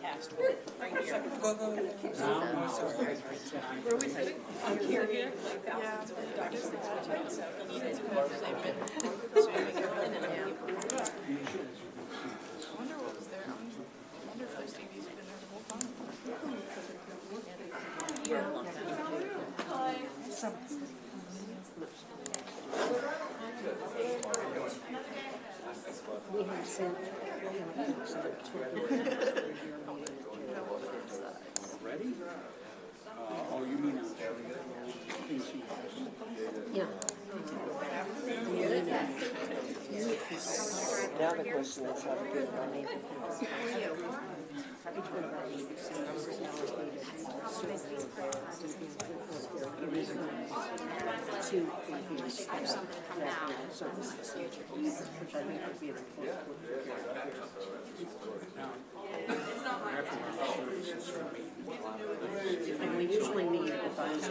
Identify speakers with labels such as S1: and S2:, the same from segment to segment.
S1: cast right here. Where are we sitting? Here. Yeah. Dr. So he needs to come over. They've been swimming everything in there. I wonder what was there. I wonder if those TVs have been there the whole time.
S2: We have sent
S3: Ready? Oh, you mean
S2: yeah.
S4: Now the question is how to get our neighborhood.
S2: Each one of our neighbors to something from now services, which I think would be an important. And we usually meet at 5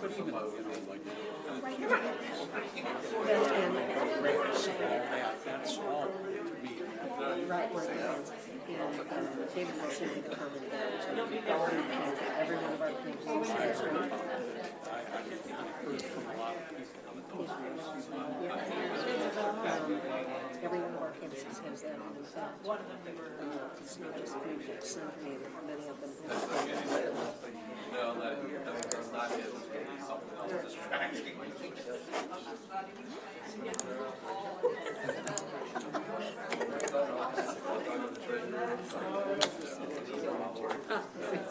S3: but even, like, that's all to me.
S2: Right, and David was simply the common every one of our communities has
S3: I heard from a lot of people
S2: every one of our campuses has that on themselves. It's not just food, it's something that many of them have.
S5: No, that does not hit something else distracting.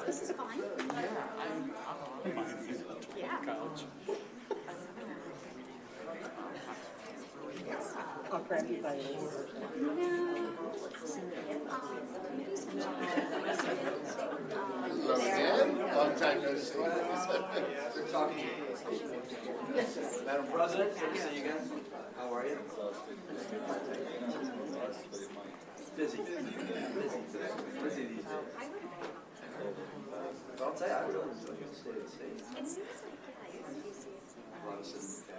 S1: This is fine. Yeah.
S2: I'll grab you by the ear.
S5: Long time no see. Good talking to you. Madam President, good to see you again. How are you? Busy. Busy today. Busy these days. I'll tell you, I really enjoy the state of the state.
S1: It seems like,
S5: A lot of citizens have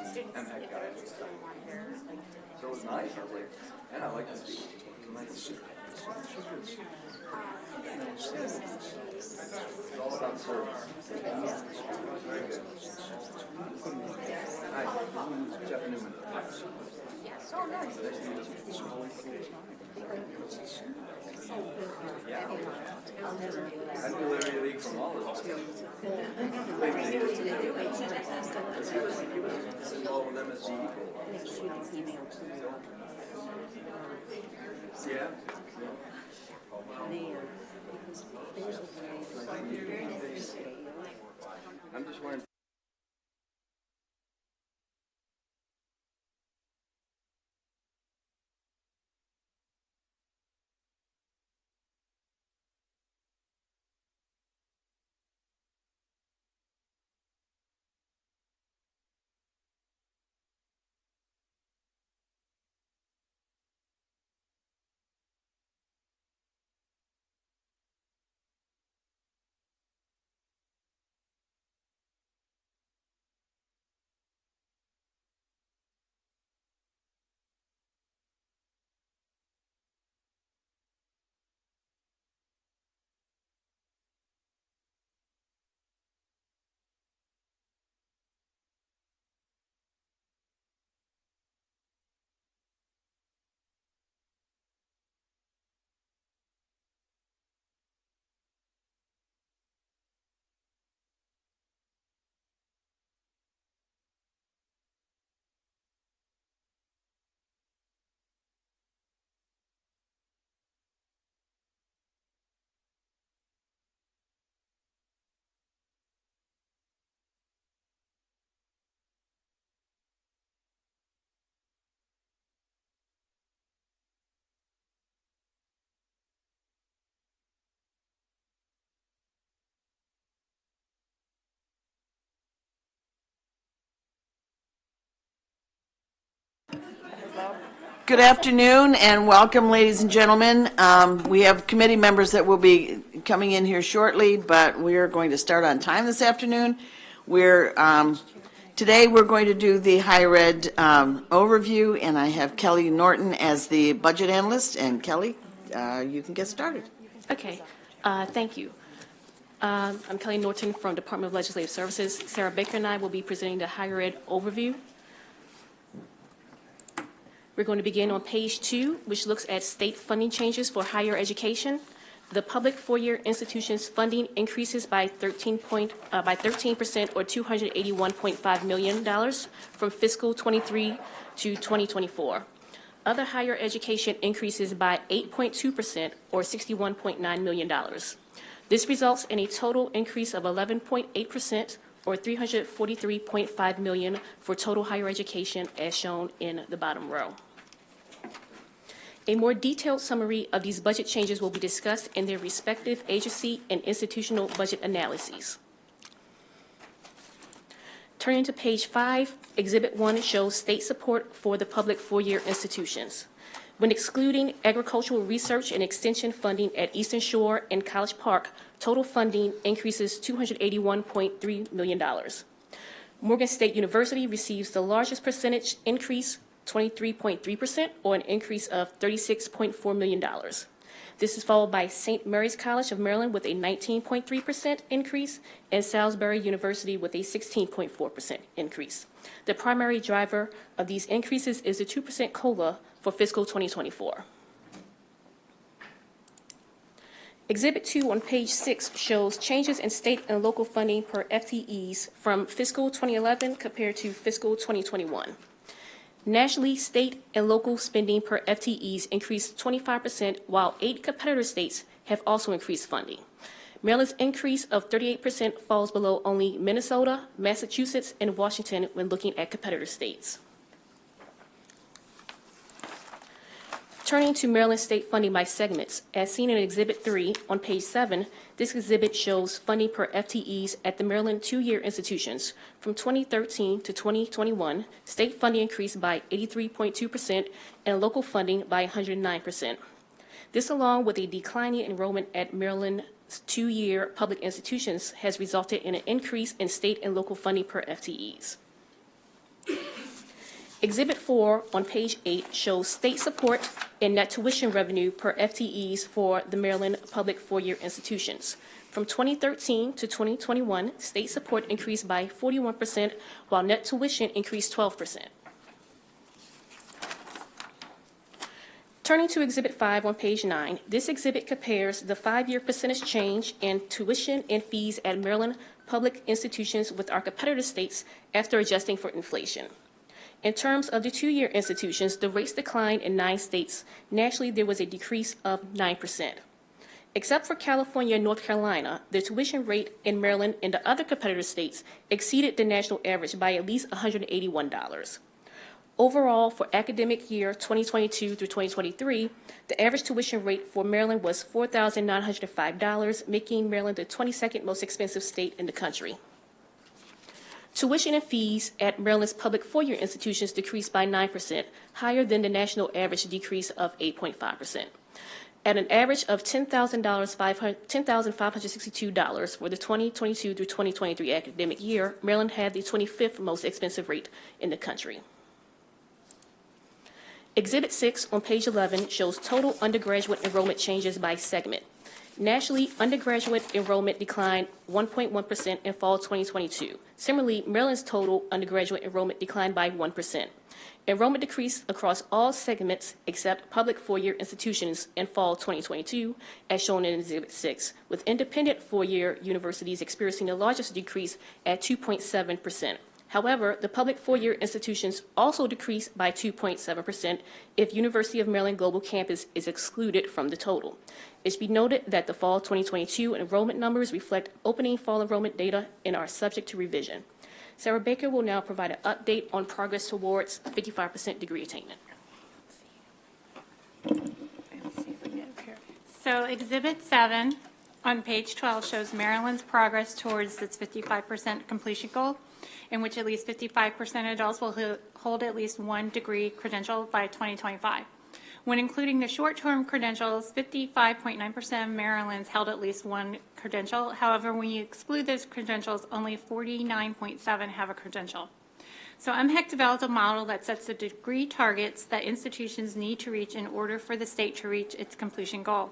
S1: students,
S5: and that
S1: if
S5: guy.
S1: they're interested in one, they're like,
S5: So it was nice. I was like, and I like to speak. Nice. It's all about service. Very good. Hi, Jeff Newman.
S1: yeah, so nice.
S5: Yeah. I knew Larry League from all of us. He was involved with MSG for a while. Yeah. I'm just wondering.
S4: Good afternoon and welcome, ladies and gentlemen. We have committee members that will be coming in here shortly, but we are going to start on time this afternoon. We're Today, we're going to do the higher ed overview, and I have Kelly Norton as the budget analyst. And Kelly, you can get started.
S6: Okay, thank you. I'm Kelly Norton from Department of Legislative Services. Sarah Baker and I will be presenting the higher ed overview. We're going to begin on page 2, which looks at state funding changes for higher education. The public four-year institutions funding increases by 13% or $281.5 million from fiscal 23 to 2024. Other higher education increases by 8.2% or $61.9 million. This results in a total increase of 11.8% or $343.5 million for total higher education as shown in the bottom row. A more detailed summary of these budget changes will be discussed in their respective agency and institutional budget analyses. Turning to page 5, Exhibit 1 shows state support for the public four-year institutions. When excluding agricultural research and extension funding at Eastern Shore and College Park, total funding increases $281.3 million. Morgan State University receives the largest percentage increase, 23.3%, or an increase of $36.4 million. This is followed by St. Mary's College of Maryland with a 19.3% increase and Salisbury University with a 16.4% increase. The primary driver of these increases is the 2% COLA for fiscal 2024. Exhibit 2 on page 6 shows changes in state and local funding per FTEs from fiscal 2011 compared to fiscal 2021. Nationally, state and local spending per FTEs increased 25%, while 8 competitor states have also increased funding. Maryland's increase of 38% falls below only Minnesota, Massachusetts, and Washington when looking at competitor states. Turning to Maryland state funding by segments, as seen in Exhibit 3 on page 7, this exhibit shows funding per FTEs at the Maryland two-year institutions. From 2013 to 2021, state funding increased by 83.2% and local funding by 109%. This, along with a declining enrollment at Maryland's two-year public institutions, has resulted in an increase in state and local funding per FTEs. Exhibit 4 on page 8 shows state support and net tuition revenue per FTEs for the Maryland public four-year institutions. From 2013 to 2021, state support increased by 41%, while net tuition increased 12%. Turning to Exhibit 5 on page 9, this exhibit compares the 5-year percentage change in tuition and fees at Maryland public institutions with our competitor states after adjusting for inflation. In terms of the two-year institutions, the rates declined in 9 states. Nationally, there was a decrease of 9%. Except for California and North Carolina, the tuition rate in Maryland and the other competitor states exceeded the national average by at least $181. Overall, for academic year 2022 through 2023, the average tuition rate for Maryland was $4,905, making Maryland the 22nd most expensive state in the country. Tuition and fees at Maryland's public four-year institutions decreased by 9%, higher than the national average decrease of 8.5%. At an average of $10,562 for the 2022 through 2023 academic year, Maryland had the 25th most expensive rate in the country. Exhibit 6 on page 11 shows total undergraduate enrollment changes by segment. Nationally, undergraduate enrollment declined 1.1% in fall 2022. Similarly, Maryland's total undergraduate enrollment declined by 1%. Enrollment decreased across all segments except public four-year institutions in fall 2022, as shown in Exhibit 6, with independent four-year universities experiencing the largest decrease at 2.7%. However, the public four-year institutions also decreased by 2.7% if University of Maryland Global Campus is excluded from the total. It should be noted that the fall 2022 enrollment numbers reflect opening fall enrollment data and are subject to revision. Sarah Baker will now provide an update on progress towards 55% degree attainment.
S7: So Exhibit 7 on page 12 shows Maryland's progress towards its 55% completion goal, in which at least 55% adults will hold at least one degree credential by 2025. When including the short-term credentials, 55.9% of Maryland's held at least one credential. However, when you exclude those credentials, only 49.7% have a credential. So MHEC developed a model that sets the degree targets that institutions need to reach in order for the state to reach its completion goal.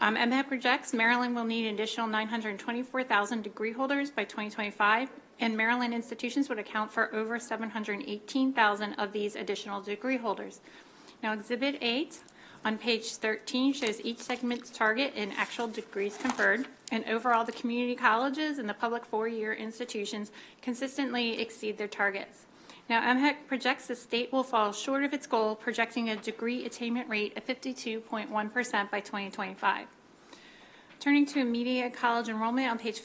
S7: MHEC projects Maryland will need an additional 924,000 degree holders by 2025, and Maryland institutions would account for over 718,000 of these additional degree holders. Now, Exhibit 8 on page 13 shows each segment's target in actual degrees conferred, and overall the community colleges and the public four-year institutions consistently exceed their targets. Now, MHEC projects the state will fall short of its goal, projecting a degree attainment rate of 52.1% by 2025. Turning to immediate college enrollment on page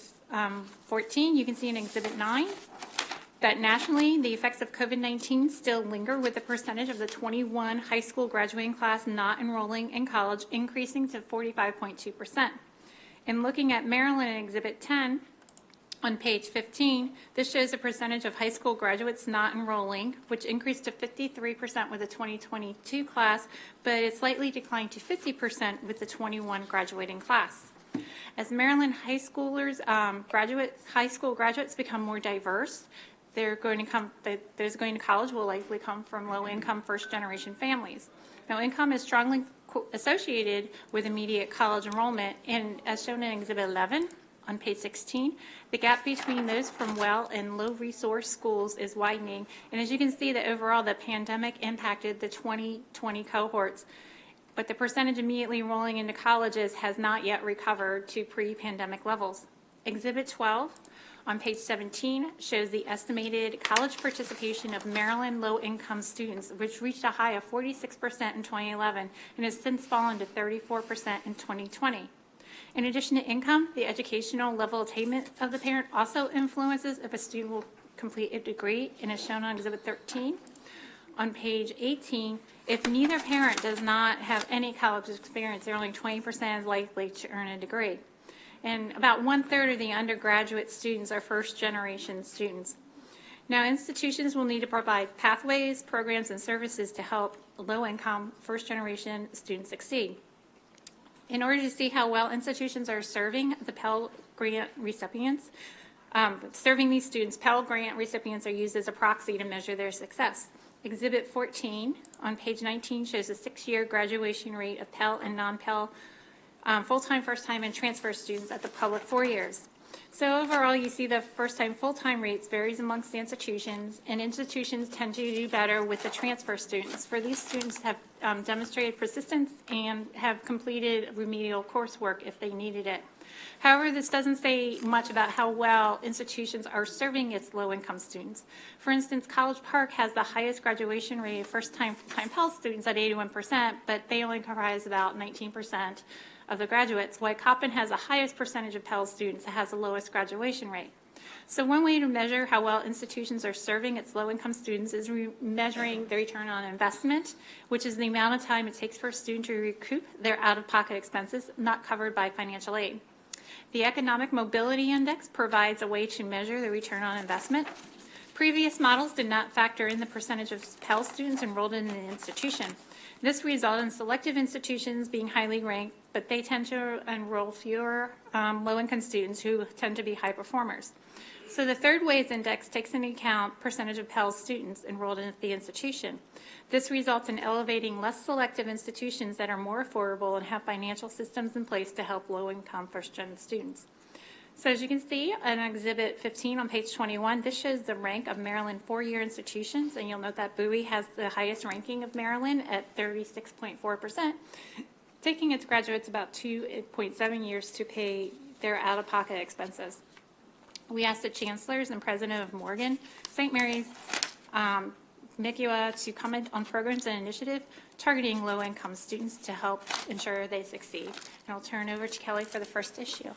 S7: 14, you can see in Exhibit 9 that nationally, the effects of COVID-19 still linger, with the percentage of the 21 high school graduating class not enrolling in college increasing to 45.2%. And looking at Maryland in Exhibit 10, on page 15, this shows the percentage of high school graduates not enrolling, which increased to 53% with the 2022 class, but it slightly declined to 50% with the 21 graduating class. As Maryland high schoolers, high school graduates become more diverse, those going to college will likely come from low-income first-generation families. Now, income is strongly associated with immediate college enrollment, and as shown in Exhibit 11, on page 16, the gap between those from well and low resource schools is widening. And as you can see, that overall the pandemic impacted the 2020 cohorts, but the percentage immediately enrolling into colleges has not yet recovered to pre-pandemic levels. Exhibit 12 on page 17 shows the estimated college participation of Maryland low-income students, which reached a high of 46% in 2011 and has since fallen to 34% in 2020. In addition to income, the educational level attainment of the parent also influences if a student will complete a degree, and is shown on Exhibit 13. On page 18, if neither parent does not have any college experience, they're only 20% as likely to earn a degree. And about 1/3 of the undergraduate students are first-generation students. Now, institutions will need to provide pathways, programs, and services to help low-income first-generation students succeed. In order to see how well institutions are serving the Pell Grant recipients, serving these students, Pell Grant recipients are used as a proxy to measure their success. Exhibit 14 on page 19 shows the 6-year graduation rate of Pell and non-Pell full-time, first-time, and transfer students at the public 4 years. So overall, you see the first-time, full-time rates varies amongst the institutions, and institutions tend to do better with the transfer students. For these students have demonstrated persistence and have completed remedial coursework if they needed it. However, this doesn't say much about how well institutions are serving its low-income students. For instance, College Park has the highest graduation rate of first-time, full-time Pell students at 81%, but they only comprise about 19% of the graduates, while Coppin has the highest percentage of Pell students that has the lowest graduation rate. So one way to measure how well institutions are serving its low-income students is measuring the return on investment, which is the amount of time it takes for a student to recoup their out-of-pocket expenses not covered by financial aid. The Economic Mobility Index provides a way to measure the return on investment. Previous models did not factor in the percentage of Pell students enrolled in an institution. This resulted in selective institutions being highly ranked, but they tend to enroll fewer low-income students who tend to be high performers. So the third ways index takes into account percentage of Pell students enrolled in the institution. This results in elevating less selective institutions that are more affordable and have financial systems in place to help low-income first-gen students. So as you can see on Exhibit 15 on page 21, this shows the rank of Maryland four-year institutions, and you'll note that Bowie has the highest ranking of Maryland at 36.4%, taking its graduates about 2.7 years to pay their out-of-pocket expenses. We asked the chancellors and president of Morgan, St. Mary's, MICUA to comment on programs and initiatives targeting low-income students to help ensure they succeed. And I'll turn over to Kelly for the first issue.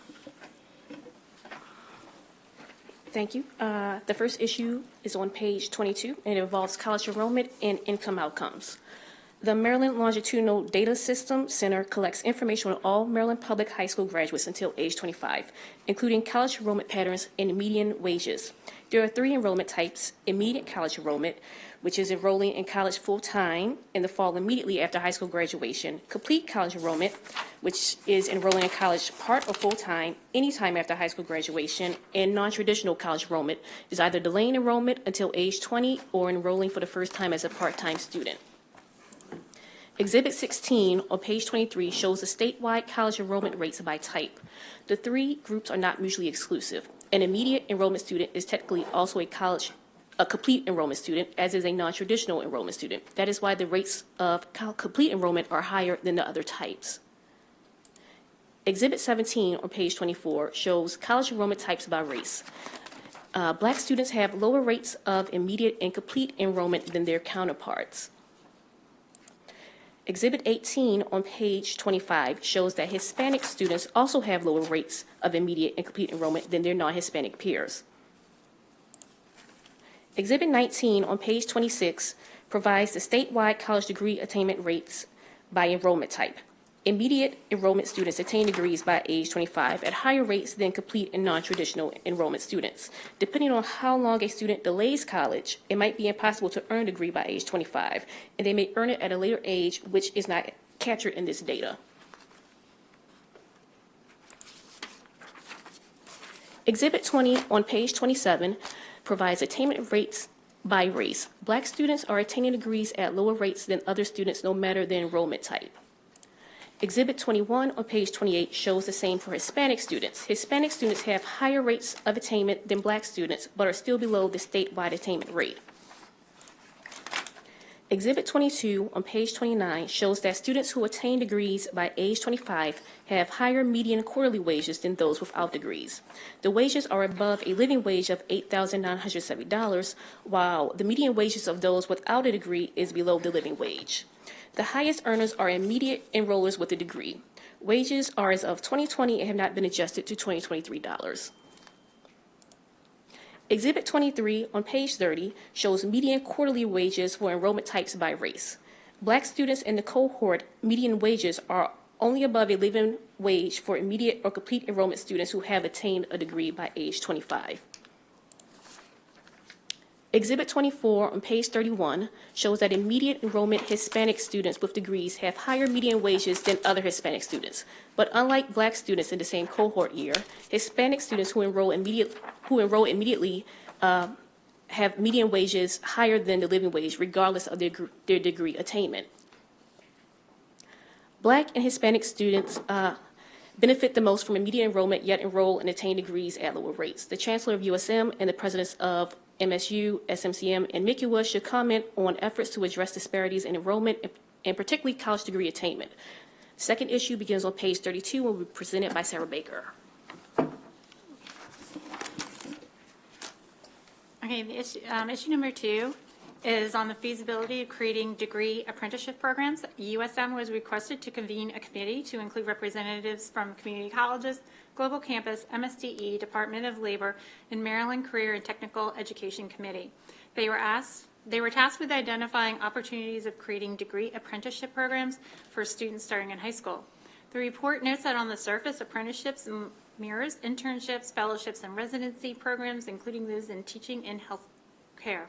S6: Thank you. The first issue is on page 22, and it involves college enrollment and income outcomes. The Maryland Longitudinal Data System Center collects information on all Maryland public high school graduates until age 25, including college enrollment patterns and median wages. There are 3 enrollment types: immediate college enrollment, which is enrolling in college full-time in the fall immediately after high school graduation; complete college enrollment, which is enrolling in college part or full-time anytime after high school graduation; and non-traditional college enrollment is either delaying enrollment until age 20 or enrolling for the first time as a part-time student. Exhibit 16 on page 23 shows the statewide college enrollment rates by type. The 3 groups are not mutually exclusive. An immediate enrollment student is technically also a complete enrollment student, as is a non-traditional enrollment student. That is why the rates of complete enrollment are higher than the other types. Exhibit 17 on page 24 shows college enrollment types by race. Black students have lower rates of immediate and complete enrollment than their counterparts. Exhibit 18 on page 25 shows that Hispanic students also have lower rates of immediate and complete enrollment than their non-Hispanic peers. Exhibit 19 on page 26 provides the statewide college degree attainment rates by enrollment type. Immediate enrollment students attain degrees by age 25 at higher rates than complete and non-traditional enrollment students. Depending on how long a student delays college, it might be impossible to earn a degree by age 25, and they may earn it at a later age, which is not captured in this data. Exhibit 20 on page 27 provides attainment rates by race. Black students are attaining degrees at lower rates than other students, no matter the enrollment type. Exhibit 21 on page 28 shows the same for Hispanic students. Hispanic students have higher rates of attainment than Black students, but are still below the statewide attainment rate. Exhibit 22 on page 29 shows that students who attain degrees by age 25 have higher median quarterly wages than those without degrees. The wages are above a living wage of $8,970, while the median wages of those without a degree is below the living wage. The highest earners are immediate enrollers with a degree. Wages are as of 2020 and have not been adjusted to 2023 dollars. Exhibit 23 on page 30 shows median quarterly wages for enrollment types by race. Black students in the cohort median wages are only above a living wage for immediate or complete enrollment students who have attained a degree by age 25. Exhibit 24 on page 31 shows that immediate enrollment Hispanic students with degrees have higher median wages than other Hispanic students. But unlike Black students in the same cohort year, Hispanic students who enroll immediately have median wages higher than the living wage, regardless of their degree attainment. Black and Hispanic students benefit the most from immediate enrollment, yet enroll and attain degrees at lower rates. The Chancellor of USM and the Presidents of MSU, SMCM, and MICUA should comment on efforts to address disparities in enrollment and particularly college degree attainment. Second issue begins on page 32 and will be presented by Sarah Baker.
S7: Okay, the issue number 2 is on the feasibility of creating degree apprenticeship programs. USM was requested to convene a committee to include representatives from community colleges, Global Campus, MSDE, Department of Labor, and Maryland Career and Technical Education Committee. They were tasked with identifying opportunities of creating degree apprenticeship programs for students starting in high school. The report notes that on the surface, apprenticeships mirrors internships, fellowships, and residency programs, including those in teaching and health care.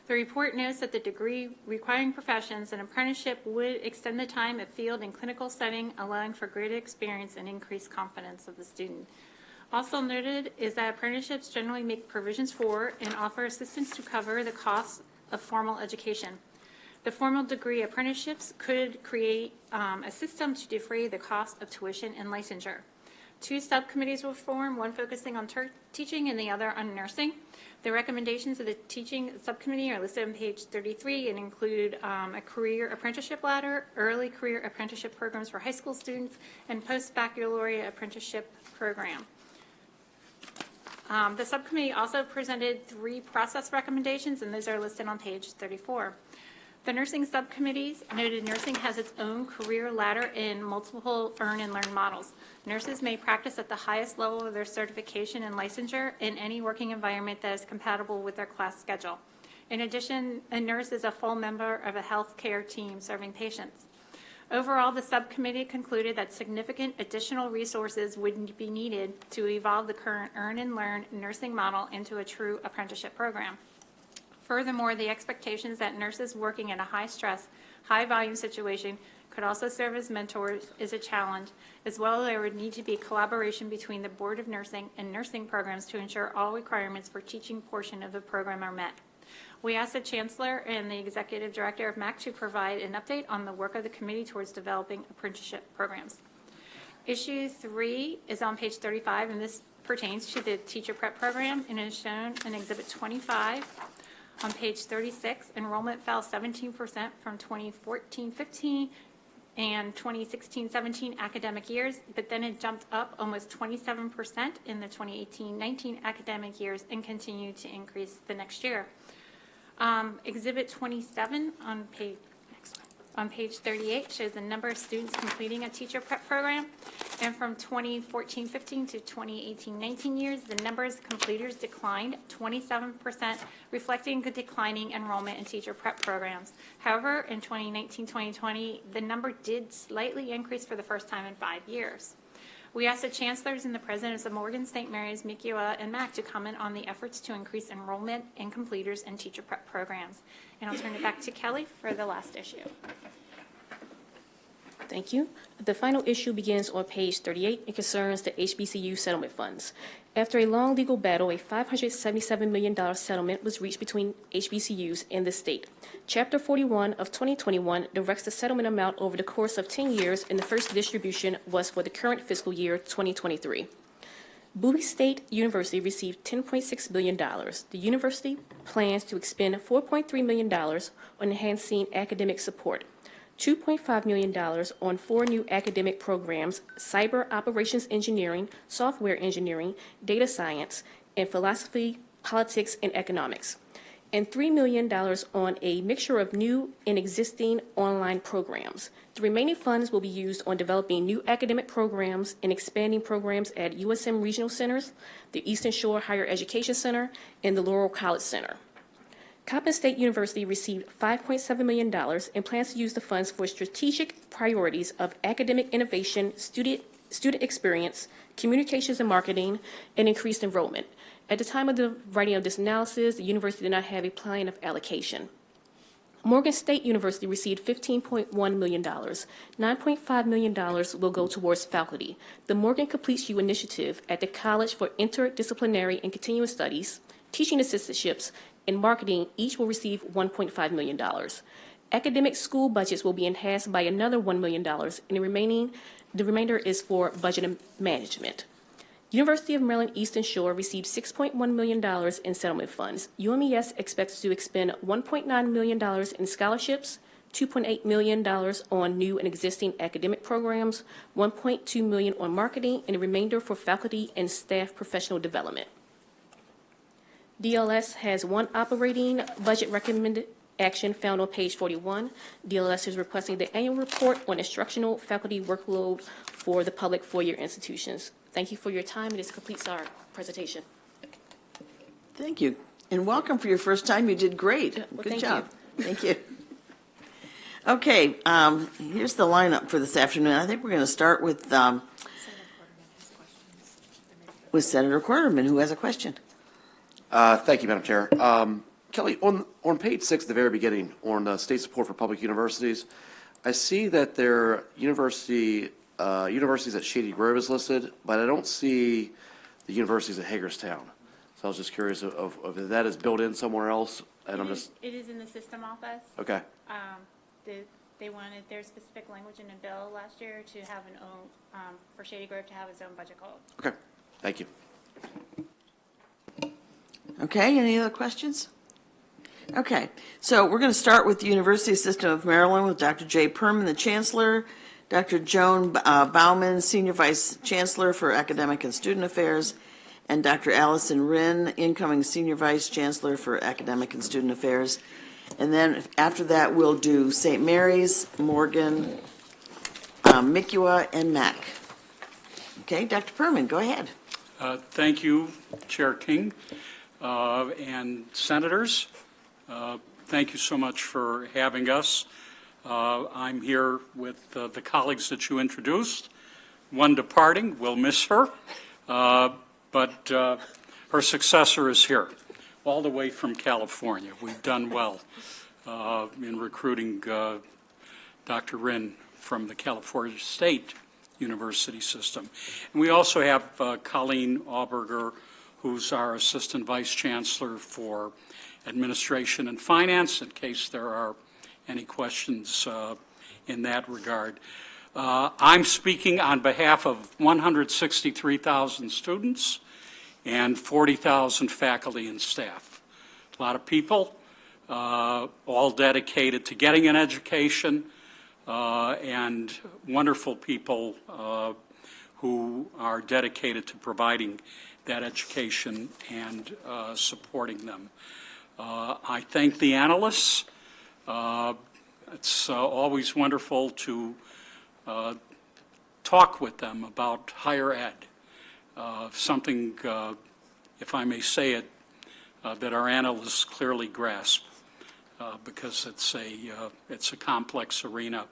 S7: The report notes that the degree requiring professions and apprenticeship would extend the time at field and clinical setting, allowing for greater experience and increased confidence of the student. Also noted is that apprenticeships generally make provisions for and offer assistance to cover the costs of formal education. The formal degree apprenticeships could create a system to defray the cost of tuition and licensure. 2 subcommittees will form, one focusing on teaching and the other on nursing. The recommendations of the teaching subcommittee are listed on page 33 and include a career apprenticeship ladder, early career apprenticeship programs for high school students, and post-baccalaureate apprenticeship program. The subcommittee also presented 3 process recommendations, and those are listed on page 34. The nursing subcommittees noted nursing has its own career ladder in multiple earn and learn models. Nurses may practice at the highest level of their certification and licensure in any working environment that is compatible with their class schedule. In addition, a nurse is a full member of a healthcare team serving patients. Overall, the subcommittee concluded that significant additional resources would be needed to evolve the current earn and learn nursing model into a true apprenticeship program. Furthermore, the expectations that nurses working in a high-stress, high-volume situation could also serve as mentors is a challenge, as well as there would need to be collaboration between the Board of Nursing and nursing programs to ensure all requirements for teaching portion of the program are met. We asked the Chancellor and the Executive Director of MAC to provide an update on the work of the committee towards developing apprenticeship programs. Issue 3 is on page 35, and this pertains to the teacher prep program and is shown in Exhibit 25. On page 36, enrollment fell 17% from 2014-15 and 2016-17 academic years, but then it jumped up almost 27% in the 2018-19 academic years and continued to increase the next year. Exhibit 27 on page 38 shows the number of students completing a teacher prep program, and from 2014-15 to 2018-19 years, the number of completers declined 27%, reflecting the declining enrollment in teacher prep programs. However, in 2019-2020, the number did slightly increase for the first time in 5 years. We asked the chancellors and the presidents of Morgan, St. Mary's, MICUA, and MAC to comment on the efforts to increase enrollment and completers in teacher prep programs. And I'll turn it back to Kelly for the last issue.
S6: Thank you. The final issue begins on page 38 and concerns the HBCU settlement funds. After a long legal battle, a $577 million settlement was reached between HBCUs and the state. Chapter 41 of 2021 directs the settlement amount over the course of 10 years, and the first distribution was for the current fiscal year 2023. Bowie State University received $10.6 billion. The university plans to expend $4.3 million on enhancing academic support, $2.5 million on 4 new academic programs: cyber operations engineering, software engineering, data science, and philosophy, politics, and economics, and $3 million on a mixture of new and existing online programs. The remaining funds will be used on developing new academic programs and expanding programs at USM Regional Centers, the Eastern Shore Higher Education Center, and the Laurel College Center. Coppin State University received $5.7 million and plans to use the funds for strategic priorities of academic innovation, student experience, communications and marketing, and increased enrollment. At the time of the writing of this analysis, the university did not have a plan of allocation. Morgan State University received $15.1 million. $9.5 million will go towards faculty. The Morgan Completes You initiative at the College for Interdisciplinary and Continuing Studies, teaching assistantships, and marketing each will receive $1.5 million. Academic school budgets will be enhanced by another $1 million, and the remainder is for budget management. University of Maryland Eastern Shore received $6.1 million in settlement funds. UMES expects to expend $1.9 million in scholarships, $2.8 million on new and existing academic programs, $1.2 million on marketing, and the remainder for faculty and staff professional development. DLS has one operating budget recommended action found on page 41. DLS is requesting the annual report on instructional faculty workload for the public four-year institutions. Thank you for your time, and this completes our presentation.
S4: Thank you. And welcome for your first time. You did great.
S6: Well,
S4: Good
S6: thank
S4: job. Thank you. Okay, here's the lineup for this afternoon. I think we're going to start with Senator Quarterman, who has a question.
S8: Thank you, Madam Chair. Kelly, on page 6 at the very beginning, on the state support for public universities, I see that there are universities at Shady Grove is listed, but I don't see the universities at Hagerstown. So I was just curious of if that is built in somewhere else. And
S7: It is in the system office.
S8: Okay.
S7: They wanted their specific language in a bill last year to have an own, for Shady Grove to have its own budget code.
S8: Okay. Thank you.
S4: Okay, any other questions? Okay, so we're going to start with the University System of Maryland with Dr. Jay Perman, the Chancellor, Dr. Joan Bauman, Senior Vice Chancellor for Academic and Student Affairs, and Dr. Allison Wren, incoming Senior Vice Chancellor for Academic and Student Affairs. And then after that, we'll do St. Mary's, Morgan, MICUA, and MAC. Okay, Dr. Perman, go ahead.
S3: Thank you, Chair King, and senators. Thank you so much for having us. I'm here with the colleagues that you introduced. One departing, we'll miss her, but her successor is here, all the way from California. We've done well in recruiting Dr. Rinn from the California State University system. And we also have Colleen Auberger, who's our Assistant Vice Chancellor for Administration and Finance, in case there are any questions in that regard. I'm speaking on behalf of 163,000 students and 40,000 faculty and staff. A lot of people, all dedicated to getting an education, and wonderful people who are dedicated to providing that education and supporting them. I thank the analysts. It's always wonderful to talk with them about higher ed, something, if I may say it, that our analysts clearly grasp, because it's a complex arena.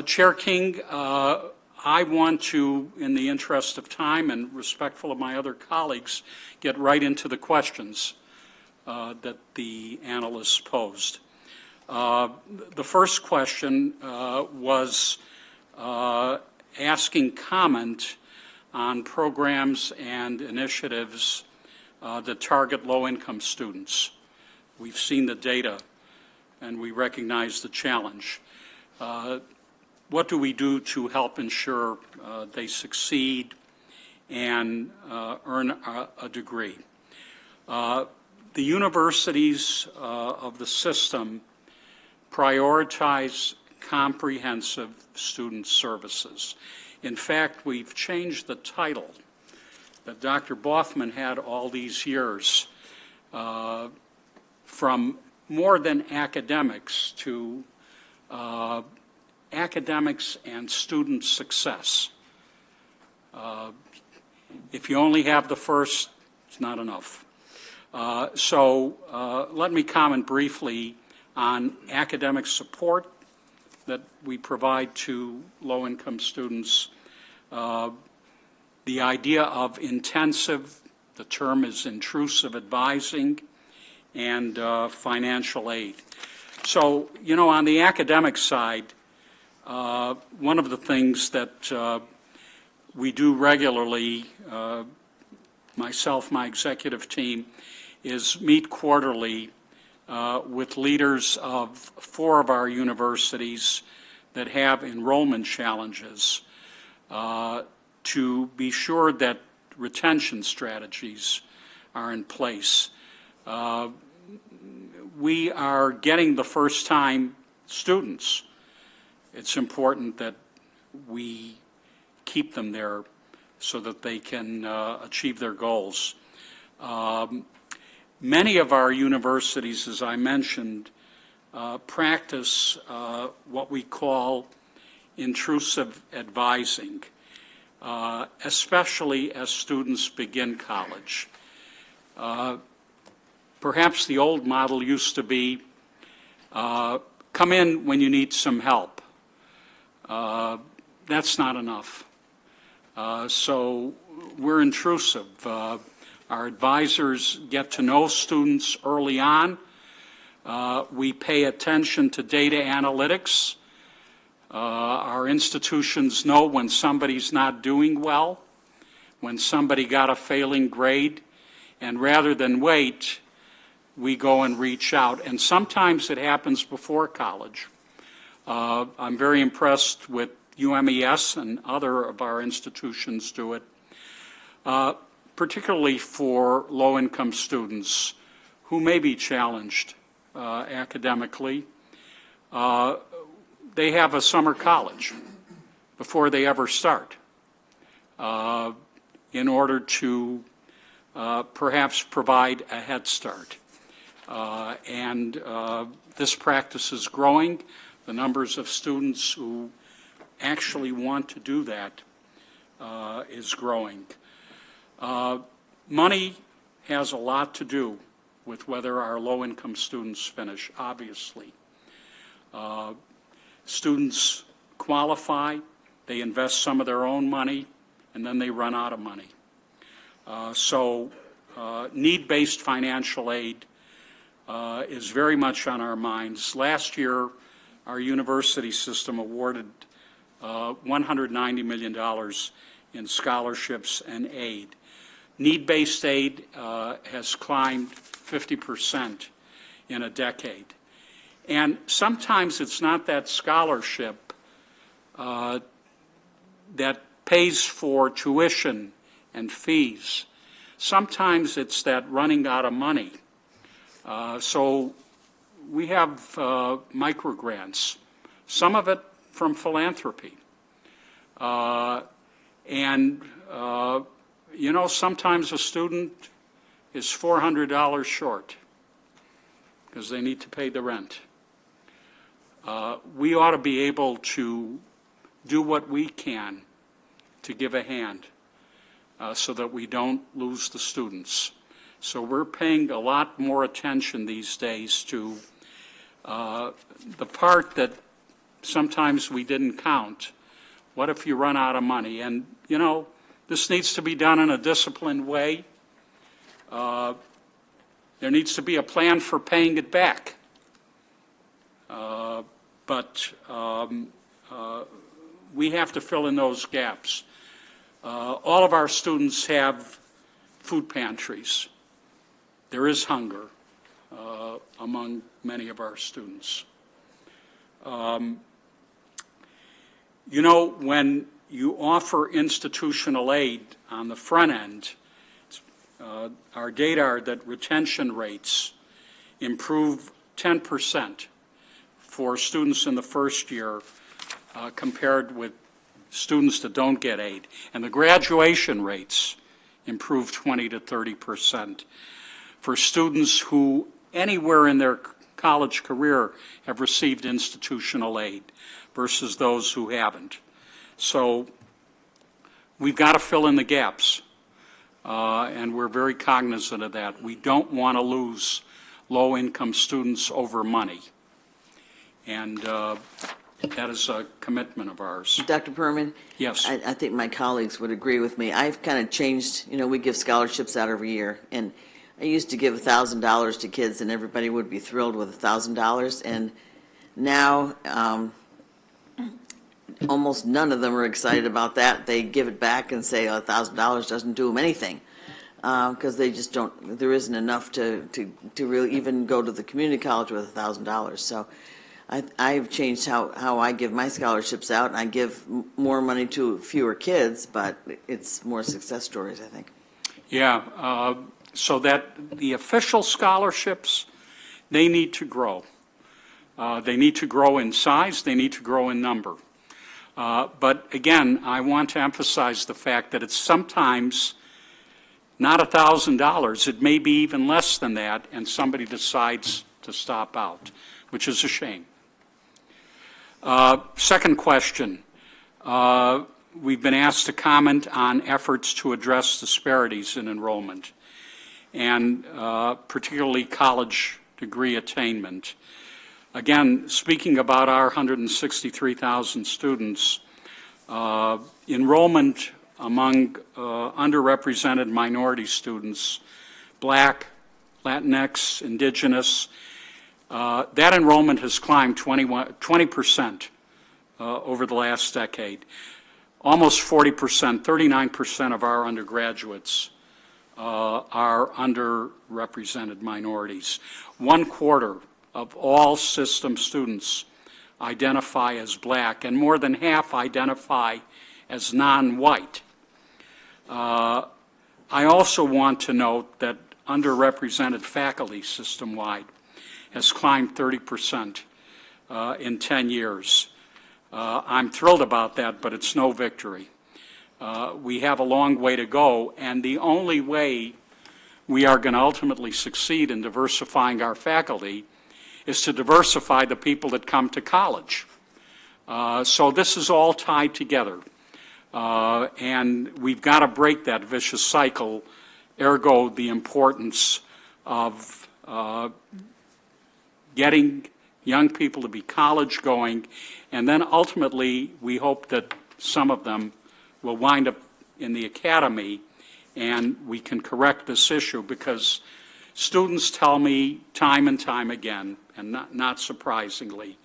S3: Chair King, I want to, in the interest of time and respectful of my other colleagues, get right into the questions that the analysts posed. The first question was asking comment on programs and initiatives that target low-income students. We've seen the data, and we recognize the challenge. What do we do to help ensure they succeed and earn a degree? The universities of the system prioritize comprehensive student services. In fact, we've changed the title that Dr. Bothman had all these years from more than academics to academics and student success. If you only have the first, it's not enough. So let me comment briefly on academic support that we provide to low-income students. The idea of intensive, the term is intrusive advising, and financial aid. So, you know, on the academic side, one of the things that we do regularly, myself, my executive team, is meet quarterly with leaders of 4 of our universities that have enrollment challenges to be sure that retention strategies are in place. We are getting the first-time students. It's important that we keep them there so that they can achieve their goals. Many of our universities, as I mentioned, practice what we call intrusive advising, especially as students begin college. Perhaps the old model used to be, come in when you need some help. That's not enough. So we're intrusive. Our advisors get to know students early on. We pay attention to data analytics. Our institutions know when somebody's not doing well, when somebody got a failing grade, and rather than wait, we go and reach out. And sometimes it happens before college. I'm very impressed with UMES and other of our institutions do it, particularly for low-income students who may be challenged academically. They have a summer college before they ever start in order to perhaps provide a head start. And this practice is growing. The numbers of students who actually want to do that is growing. Money has a lot to do with whether our low-income students finish, obviously. Students qualify, they invest some of their own money, and then they run out of money. So need-based financial aid is very much on our minds. Last year, our university system awarded $190 million in scholarships and aid. Need-based aid has climbed 50% in a decade. And sometimes it's not that scholarship that pays for tuition and fees. Sometimes it's that running out of money. So we have microgrants, some of it from philanthropy. You know, sometimes a student is $400 short because they need to pay the rent. We ought to be able to do what we can to give a hand so that we don't lose the students. So we're paying a lot more attention these days to the part that sometimes we didn't count. What if you run out of money? And, you know, this needs to be done in a disciplined way. There needs to be a plan for paying it back. But we have to fill in those gaps. All of our students have food pantries. There is hunger among many of our students. You know, when you offer institutional aid on the front end, our data are that retention rates improve 10% for students in the first year compared with students that don't get aid. And the graduation rates improve 20 to 30% for students who anywhere in their college career have received institutional aid versus those who haven't. So we've got to fill in the gaps, and we're very cognizant of that. We don't want to lose low-income students over money, and that is a commitment of ours.
S4: Dr. Perman?
S3: Yes.
S4: I think my colleagues would agree with me. I've kind of changed, you know, we give scholarships out every year, and I used to give $1,000 to kids, and everybody would be thrilled with $1,000, and now almost none of them are excited about that. They give it back and say $1,000 doesn't do them anything because they just don't. There isn't enough to really even go to the community college with $1,000. So I've changed how I give my scholarships out, and I give more money to fewer kids, but it's more success stories, I think.
S3: Yeah. So that the official scholarships, they need to grow. They need to grow in size. They need to grow in number. But again, I want to emphasize the fact that it's sometimes not $1,000. It may be even less than that, and somebody decides to stop out, which is a shame. Second question. We've been asked to comment on efforts to address disparities in enrollment, and particularly college degree attainment. Again, speaking about our 163,000 students, enrollment among underrepresented minority students, Black, Latinx, Indigenous, that enrollment has climbed 20% over the last decade. Almost 40%, 39% of our undergraduates are underrepresented minorities. 1/4 of all system students identify as Black, and more than half identify as non-white. I also want to note that underrepresented faculty system-wide has climbed 30% in 10 years. I'm thrilled about that, but it's no victory. We have a long way to go, and the only way we are going to ultimately succeed in diversifying our faculty is to diversify the people that come to college. So this is all tied together. And we've got to break that vicious cycle, ergo the importance of getting young people to be college going, and then ultimately we hope that some of them will wind up in the academy, and we can correct this issue, because students tell me time and time again, and not surprisingly,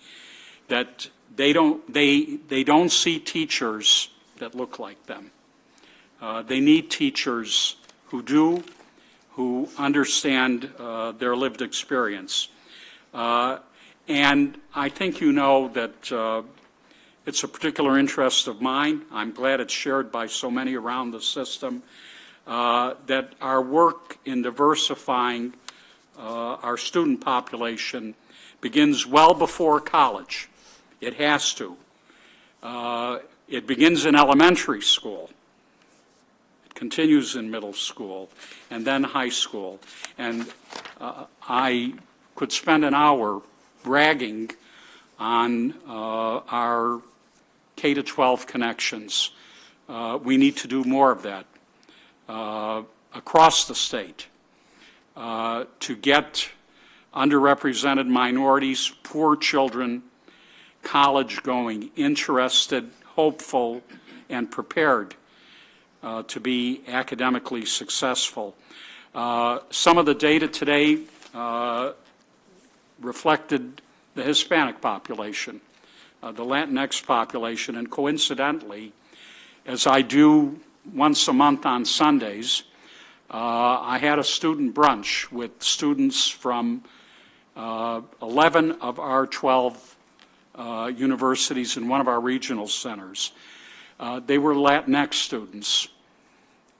S3: that they don't see teachers that look like them. They need teachers who do, who understand their lived experience. And I think you know that it's a particular interest of mine. I'm glad it's shared by so many around the system, that our work in diversifying our student population begins well before college. It has to. It begins in elementary school. It continues in middle school, and then high school. And I could spend an hour bragging on our K-12 connections. We need to do more of that across the state to get underrepresented minorities, poor children, college going, interested, hopeful, and prepared to be academically successful. Some of the data today reflected the Hispanic population, the Latinx population, and coincidentally, as I do once a month on Sundays, I had a student brunch with students from 11 of our 12 universities in one of our regional centers. They were Latinx students,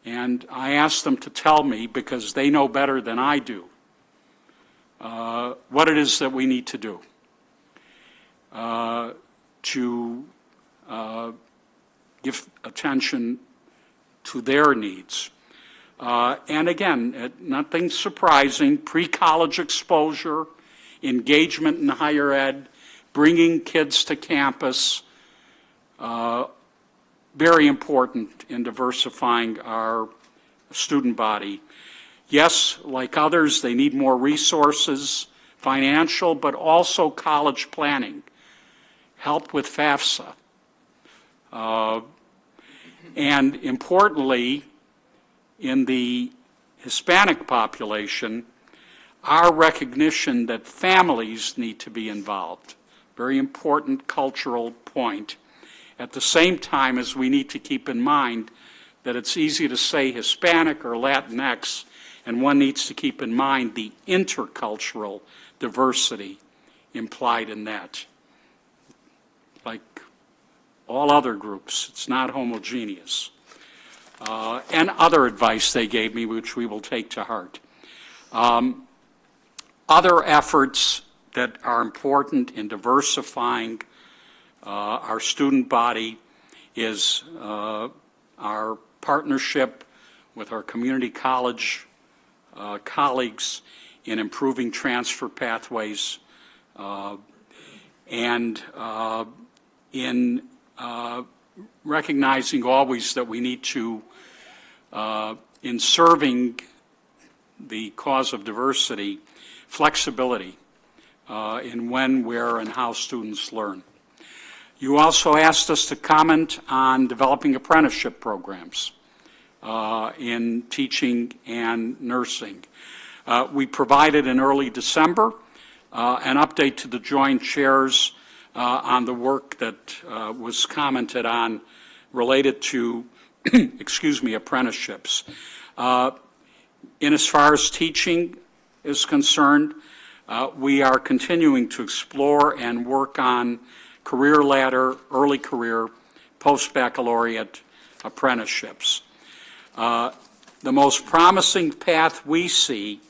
S3: and I asked them to tell me, because they know better than I do, what it is that we need to do to give attention to their needs. And again, nothing surprising, pre-college exposure, engagement in higher ed, bringing kids to campus, very important in diversifying our student body. Yes, like others, they need more resources, financial, but also college planning, help with FAFSA. And importantly, in the Hispanic population, our recognition that families need to be involved. Very important cultural point. At the same time as we need to keep in mind that it's easy to say Hispanic or Latinx, and one needs to keep in mind the intercultural diversity implied in that. Like all other groups, it's not homogeneous. And other advice they gave me, which we will take to heart. Other efforts that are important in diversifying our student body is our partnership with our community college colleagues in improving transfer pathways and in recognizing always that we need to, in serving the cause of diversity, flexibility in when, where, and how students learn. You also asked us to comment on developing apprenticeship programs in teaching and nursing. We provided in early December an update to the Joint Chairs on the work that was commented on related to, excuse me, apprenticeships. In as far as teaching is concerned, we are continuing to explore and work on career ladder, early career, post-baccalaureate apprenticeships. The most promising path we see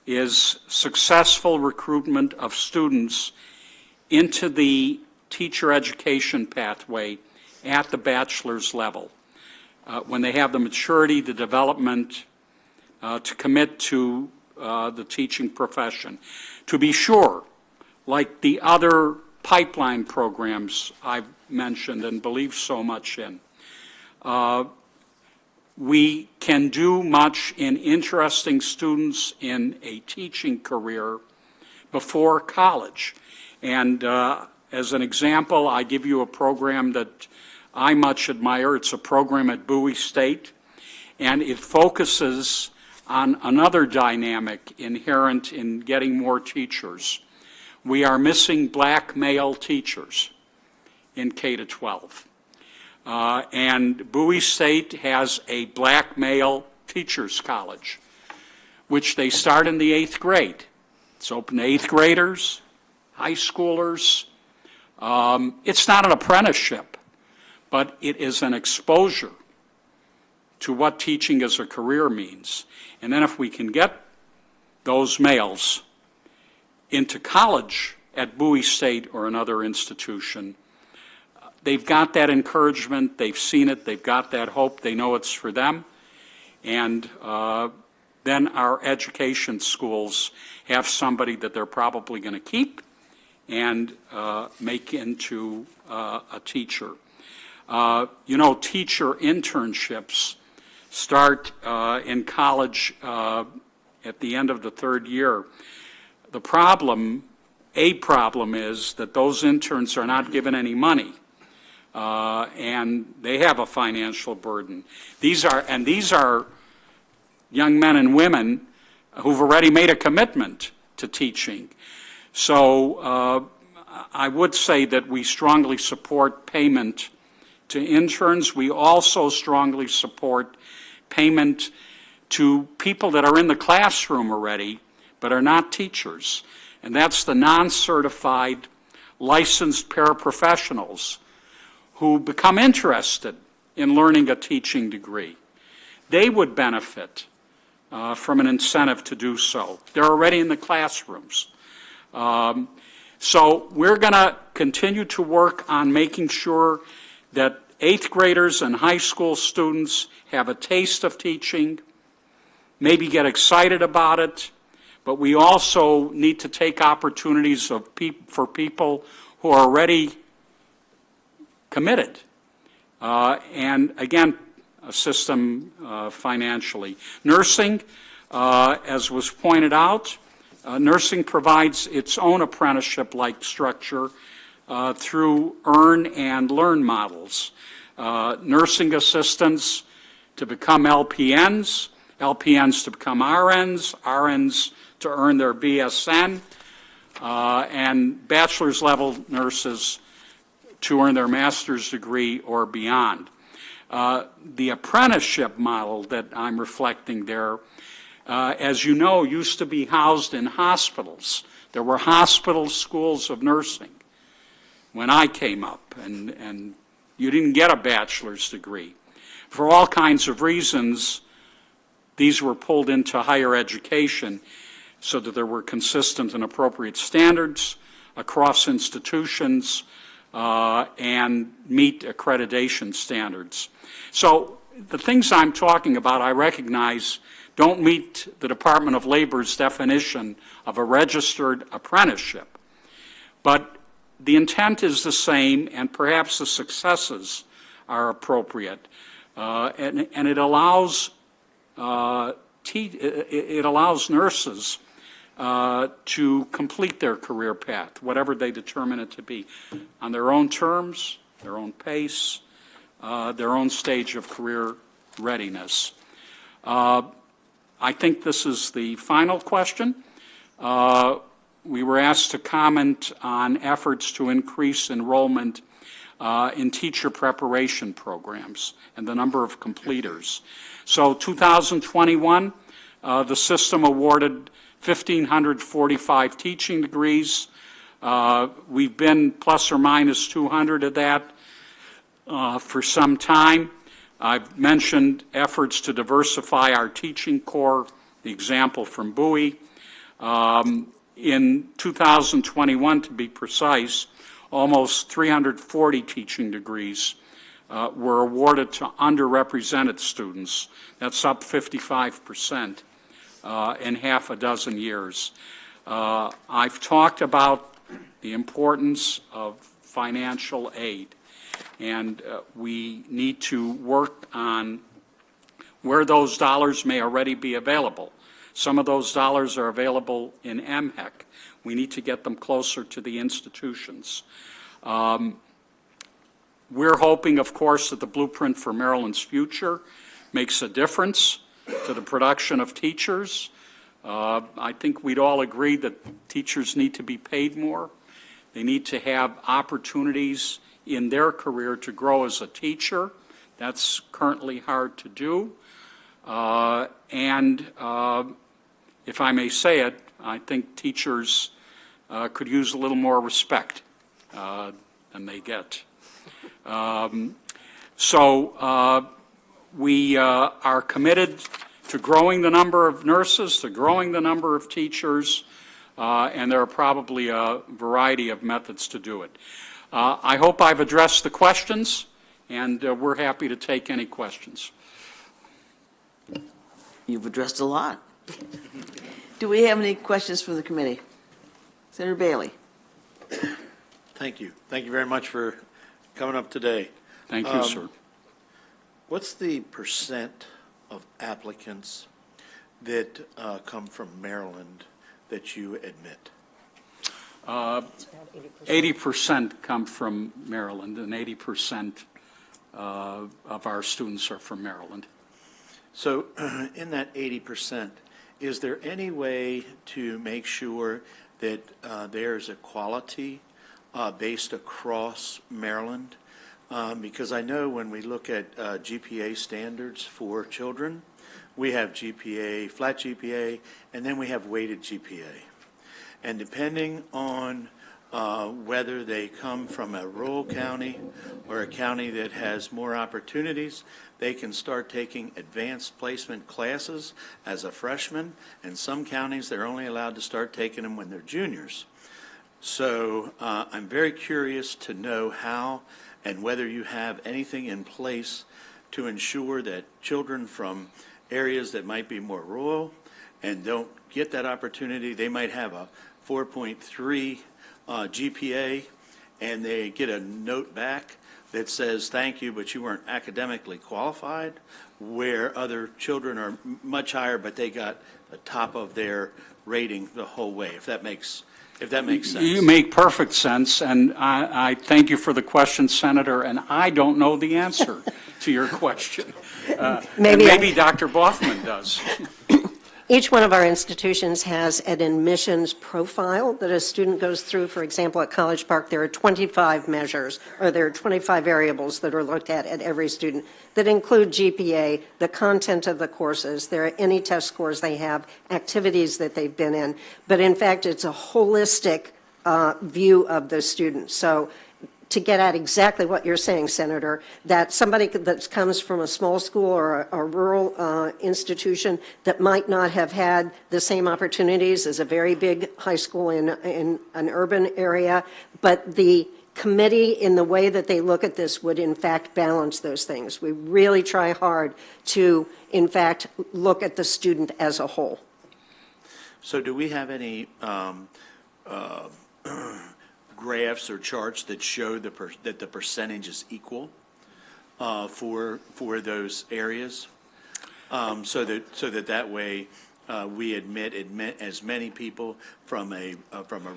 S3: is successful recruitment of students into the teacher education pathway at the bachelor's level. When they have the maturity, the development to commit to the teaching profession. To be sure, like the other pipeline programs I've mentioned and believe so much in, we can do much in interesting students in a teaching career before college. And as an example, I give you a program that I much admire. It's a program at Bowie State, and it focuses on another dynamic inherent in getting more teachers. We are missing black male teachers in K-12. And Bowie State has a black male teachers college, which they start in the 8th grade. It's open to 8th graders, high schoolers. It's not an apprenticeship, but it is an exposure to what teaching as a career means. And then if we can get those males into college at Bowie State or another institution, they've got that encouragement, they've seen it, they've got that hope, they know it's for them. And then our education schools have somebody that they're probably going to keep and make into a teacher. Teacher internships start in college at the end of the 3rd year. A problem is that those interns are not given any money. And they have a financial burden. These are young men and women who've already made a commitment to teaching. So I would say that we strongly support payment to interns. We also strongly support payment to people that are in the classroom already but are not teachers. And that's the non-certified licensed paraprofessionals who become interested in learning a teaching degree. They would benefit from an incentive to do so. They're already in the classrooms. So we're going to continue to work on making sure that 8th graders and high school students have a taste of teaching, maybe get excited about it, but we also need to take opportunities for people who are already committed, and again, assist them financially. Nursing, as was pointed out, nursing provides its own apprenticeship-like structure through earn and learn models. Nursing assistants to become LPNs, LPNs to become RNs, RNs to earn their BSN, and bachelor's level nurses to earn their master's degree or beyond. The apprenticeship model that I'm reflecting there, as you know, used to be housed in hospitals. There were hospital schools of nursing when I came up, and you didn't get a bachelor's degree. For all kinds of reasons, these were pulled into higher education so that there were consistent and appropriate standards across institutions and meet accreditation standards. So the things I'm talking about, I recognize, don't meet the Department of Labor's definition of a registered apprenticeship. But the intent is the same, and perhaps the successes are appropriate. And it allows nurses to complete their career path, whatever they determine it to be, on their own terms, their own pace, their own stage of career readiness. I think this is the final question. We were asked to comment on efforts to increase enrollment in teacher preparation programs and the number of completers. So 2021, the system awarded 1,545 teaching degrees. We've been plus or minus 200 of that for some time. I've mentioned efforts to diversify our teaching corps, the example from Bowie. In 2021, to be precise, almost 340 teaching degrees were awarded to underrepresented students. That's up 55% in half a dozen years. I've talked about the importance of financial aid, and we need to work on where those dollars may already be available. Some of those dollars are available in MHEC. We need to get them closer to the institutions. We're hoping, of course, that the Blueprint for Maryland's Future makes a difference to the production of teachers. I think we'd all agree that teachers need to be paid more. They need to have opportunities in their career to grow as a teacher. That's currently hard to do. If I may say it, I think teachers could use a little more respect than they get. We are committed to growing the number of nurses, to growing the number of teachers, and there are probably a variety of methods to do it. I hope I've addressed the questions, and we're happy to take any questions.
S4: You've addressed a lot. Do we have any questions from the committee? Senator Bailey.
S9: Thank you. Thank you very much for coming up today.
S3: Thank you, sir.
S9: What's the percent of applicants that come from Maryland that you admit?
S3: 80% come from Maryland, and 80% of our students are from Maryland.
S9: So in that 80%, is there any way to make sure that there's equality based across Maryland? Because I know when we look at GPA standards for children, we have GPA, flat GPA, and then we have weighted GPA. And depending on whether they come from a rural county or a county that has more opportunities, they can start taking advanced placement classes as a freshman. In some counties, they're only allowed to start taking them when they're juniors. So I'm very curious to know how and whether you have anything in place to ensure that children from areas that might be more rural and don't get that opportunity, they might have a 4.3 GPA, and they get a note back that says, thank you, but you weren't academically qualified, where other children are much higher, but they got the top of their rating the whole way, if that makes sense.
S3: You make perfect sense, and I thank you for the question, Senator, and I don't know the answer to your question. Maybe Dr. Boffman does.
S2: Each one of our institutions has an admissions profile that a student goes through. For example, at College Park, there are 25 measures, or there are 25 variables that are looked at every student that include GPA, the content of the courses, there are any test scores they have, activities that they've been in. But in fact, it's a holistic view of the student. So to get at exactly what you're saying, Senator, that somebody that comes from a small school or a rural institution that might not have had the same opportunities as a very big high school in an urban area, but the committee, in the way that they look at this, would in fact balance those things. We really try hard to, in fact, look at the student as a whole.
S9: So do we have any graphs or charts that show that the percentage is equal for those areas, so that way we admit as many people from a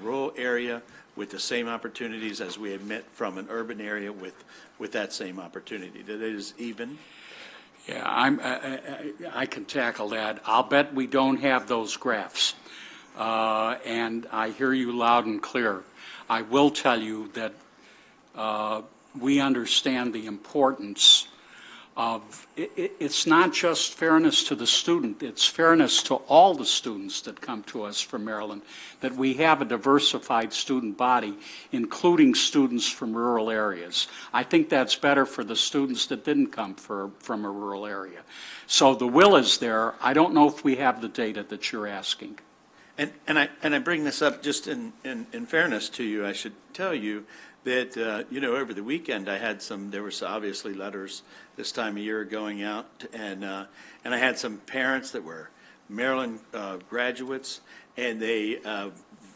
S9: rural area with the same opportunities as we admit from an urban area with that same opportunity, that it is even?
S3: Yeah, I can tackle that. I'll bet we don't have those graphs, and I hear you loud and clear. I will tell you that we understand the importance of, it's not just fairness to the student, it's fairness to all the students that come to us from Maryland, that we have a diversified student body, including students from rural areas. I think that's better for the students that didn't come from a rural area. So the will is there. I don't know if we have the data that you're asking.
S9: And I bring this up just in fairness to you. I should tell you that, over the weekend there was obviously letters this time of year going out, and I had some parents that were Maryland graduates, and they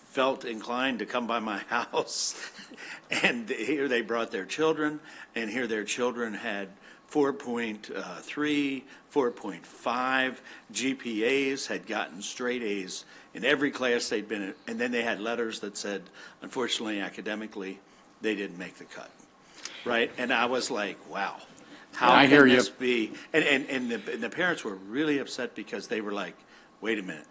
S9: felt inclined to come by my house, and here they brought their children, and here their children had 4.3, 4.5 GPAs, had gotten straight A's in every class they'd been in, and then they had letters that said, unfortunately, academically, they didn't make the cut, right? And I was like, wow, how
S3: I hear
S9: can
S3: you.
S9: this be? And the parents were really upset because they were like, wait a minute,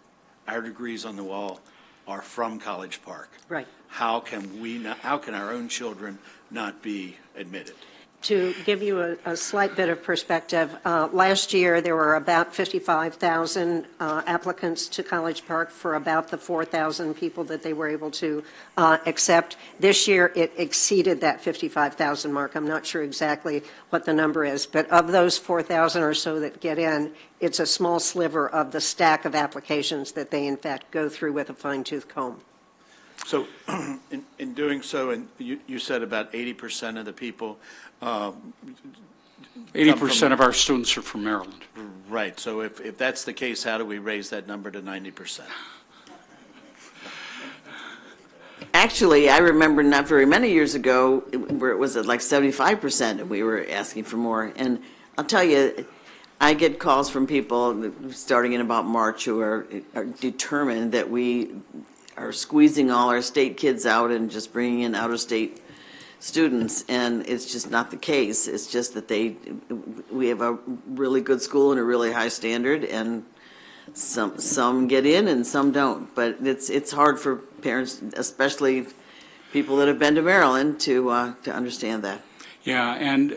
S9: our degrees on the wall are from College Park.
S2: Right.
S9: How can we not, how can our own children not be admitted?
S2: To give you a slight bit of perspective, last year there were about 55,000 applicants to College Park for about the 4,000 people that they were able to accept. This year it exceeded that 55,000 mark. I'm not sure exactly what the number is, but of those 4,000 or so that get in, it's a small sliver of the stack of applications that they in fact go through with a fine-tooth comb.
S9: So in doing so, and you said about 80% of the people.
S3: 80% of our students are from Maryland.
S9: Right, so if that's the case, how do we raise that number to 90%?
S4: Actually, I remember not very many years ago where it was at like 75% and we were asking for more. And I'll tell you, I get calls from people starting in about March who are determined that we are squeezing all our state kids out and just bringing in out-of-state students, and it's just not the case. It's just that we have a really good school and a really high standard, and some get in and some don't. But it's hard for parents, especially people that have been to Maryland, to understand that.
S3: Yeah, and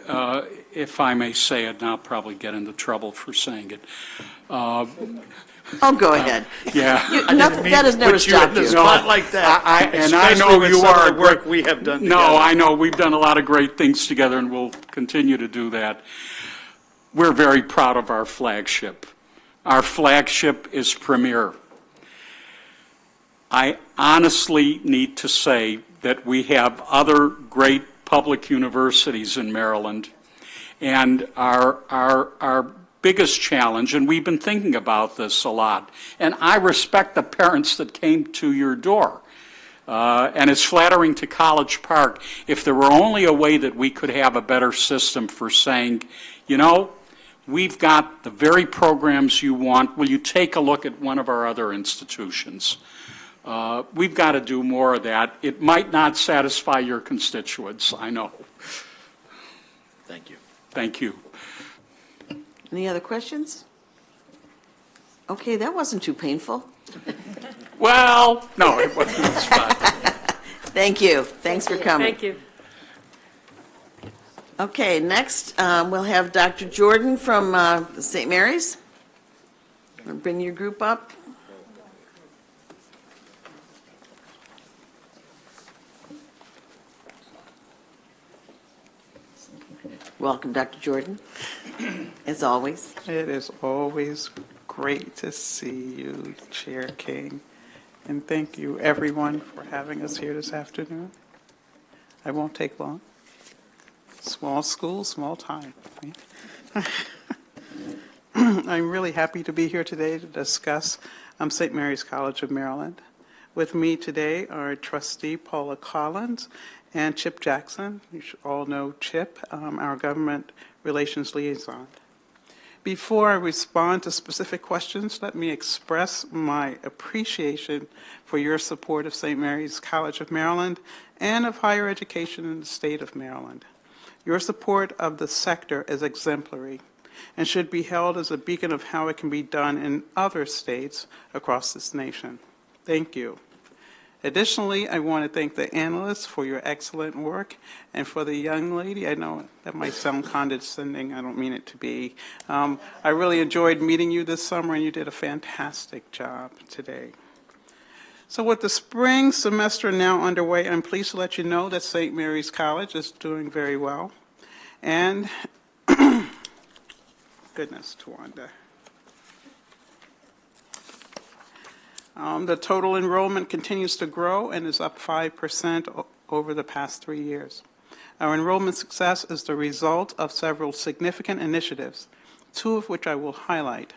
S3: if I may say it, and I'll probably get into trouble for saying it.
S4: Oh, go ahead.
S3: Yeah.
S4: That has never stopped you.
S9: Spot like that.
S3: I know you are.
S9: Work we have done together.
S3: No, I know. We've done a lot of great things together, and we'll continue to do that. We're very proud of our flagship. Our flagship is Premier. I honestly need to say that we have other great public universities in Maryland, and our biggest challenge, and we've been thinking about this a lot, and I respect the parents that came to your door. And it's flattering to College Park. If there were only a way that we could have a better system for saying, you know, we've got the very programs you want, will you take a look at one of our other institutions? We've got to do more of that. It might not satisfy your constituents, I know.
S9: Thank you.
S3: Thank you.
S4: Any other questions? Okay, that wasn't too painful.
S3: Well, no, it wasn't. It's fine.
S4: Thank you. Thanks for coming.
S1: Thank you.
S4: Okay, next we'll have Dr. Jordan from St. Mary's. Bring your group up. Welcome, Dr. Jordan, as always.
S10: It is always great to see you, Chair King, and thank you, everyone, for having us here this afternoon. I won't take long. Small school, small time. I'm really happy to be here today to discuss St. Mary's College of Maryland. With me today are Trustee Paula Collins and Chip Jackson. You should all know Chip, our government relations liaison. Before I respond to specific questions, let me express my appreciation for your support of St. Mary's College of Maryland and of higher education in the state of Maryland. Your support of the sector is exemplary and should be held as a beacon of how it can be done in other states across this nation. Thank you. Additionally, I want to thank the analysts for your excellent work, and for the young lady, I know that might sound condescending, I don't mean it to be. I really enjoyed meeting you this summer, and you did a fantastic job today. So with the spring semester now underway, I'm pleased to let you know that St. Mary's College is doing very well. And, goodness, Tawanda. The total enrollment continues to grow and is up 5% over the past 3 years. Our enrollment success is the result of several significant initiatives, two of which I will highlight.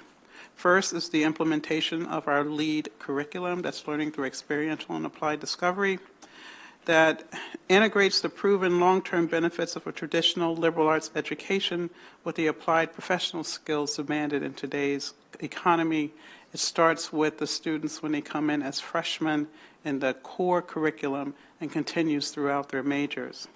S10: First is the implementation of our LEAD curriculum, that's learning through experiential and applied discovery. that integrates the proven long-term benefits of a traditional liberal arts education with the applied professional skills demanded in today's economy. It starts with the students when they come in as freshmen in the core curriculum and continues throughout their majors.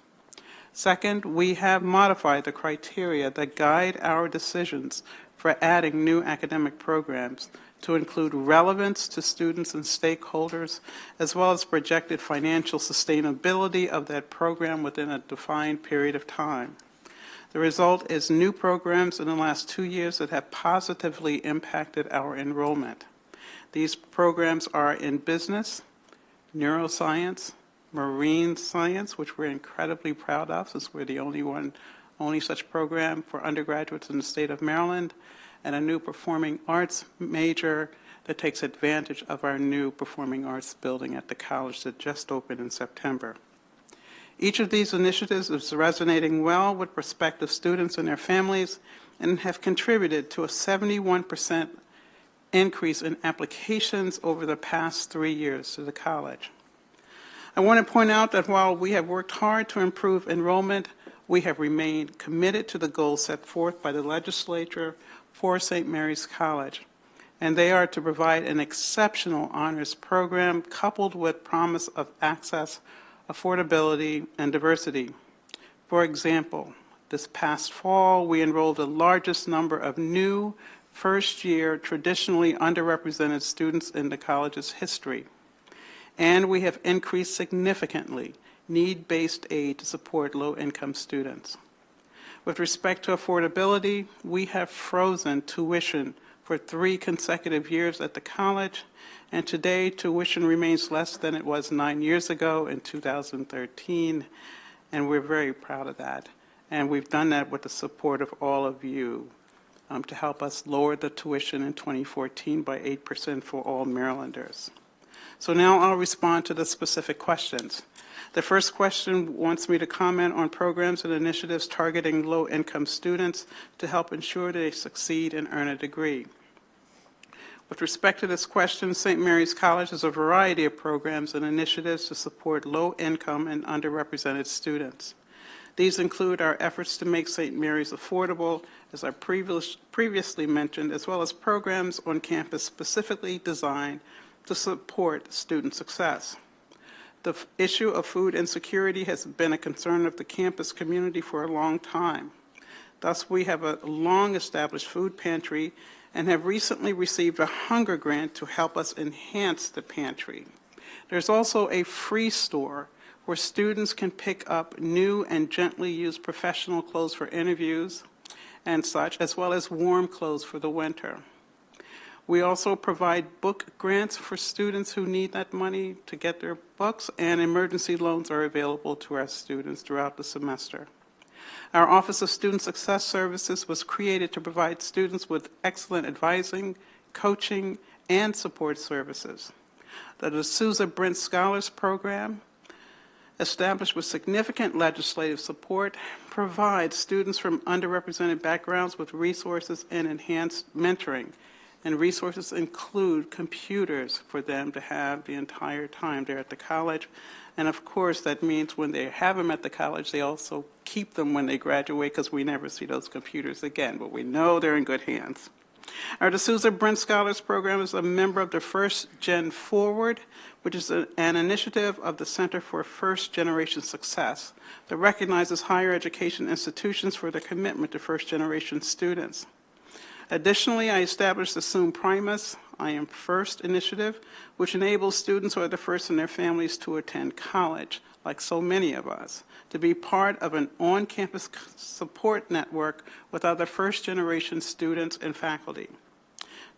S10: Second, we have modified the criteria that guide our decisions for adding new academic programs to include relevance to students and stakeholders, as well as projected financial sustainability of that program within a defined period of time. The result is new programs in the last 2 years that have positively impacted our enrollment. These programs are in business, neuroscience, marine science, which we're incredibly proud of since we're the only such program for undergraduates in the state of Maryland, and a new performing arts major that takes advantage of our new performing arts building at the college that just opened in September. Each of these initiatives is resonating well with prospective students and their families and have contributed to a 71% increase in applications over the past 3 years to the college. I want to point out that while we have worked hard to improve enrollment, we have remained committed to the goals set forth by the legislature for St. Mary's College, and they are to provide an exceptional honors program coupled with promise of access, affordability, and diversity. For example, this past fall, we enrolled the largest number of new first-year traditionally underrepresented students in the college's history, and we have increased significantly need-based aid to support low-income students. With respect to affordability, we have frozen tuition for 3 consecutive years at the college, and today tuition remains less than it was 9 years ago in 2013, and we're very proud of that. And we've done that with the support of all of you to help us lower the tuition in 2014 by 8% for all Marylanders. So now I'll respond to the specific questions. The first question wants me to comment on programs and initiatives targeting low-income students to help ensure they succeed and earn a degree. With respect to this question, St. Mary's College has a variety of programs and initiatives to support low-income and underrepresented students. These include our efforts to make St. Mary's affordable, as I previously mentioned, as well as programs on campus specifically designed to support student success. The issue of food insecurity has been a concern of the campus community for a long time. Thus, we have a long-established food pantry and have recently received a hunger grant to help us enhance the pantry. There's also a free store where students can pick up new and gently used professional clothes for interviews and such, as well as warm clothes for the winter. We also provide book grants for students who need that money to get their books, and emergency loans are available to our students throughout the semester. Our Office of Student Success Services was created to provide students with excellent advising, coaching, and support services. The D'Souza Brent Scholars Program, established with significant legislative support, provides students from underrepresented backgrounds with resources and enhanced mentoring. And resources include computers for them to have the entire time they're at the college. And of course, that means when they have them at the college, they also keep them when they graduate, because we never see those computers again, but we know they're in good hands. Our D'Souza Brent Scholars Program is a member of the First Gen Forward, which is an initiative of the Center for First Generation Success that recognizes higher education institutions for their commitment to first generation students. Additionally, I established the Sum Primus, I Am First initiative, which enables students who are the first in their families to attend college, like so many of us, to be part of an on-campus support network with other first-generation students and faculty.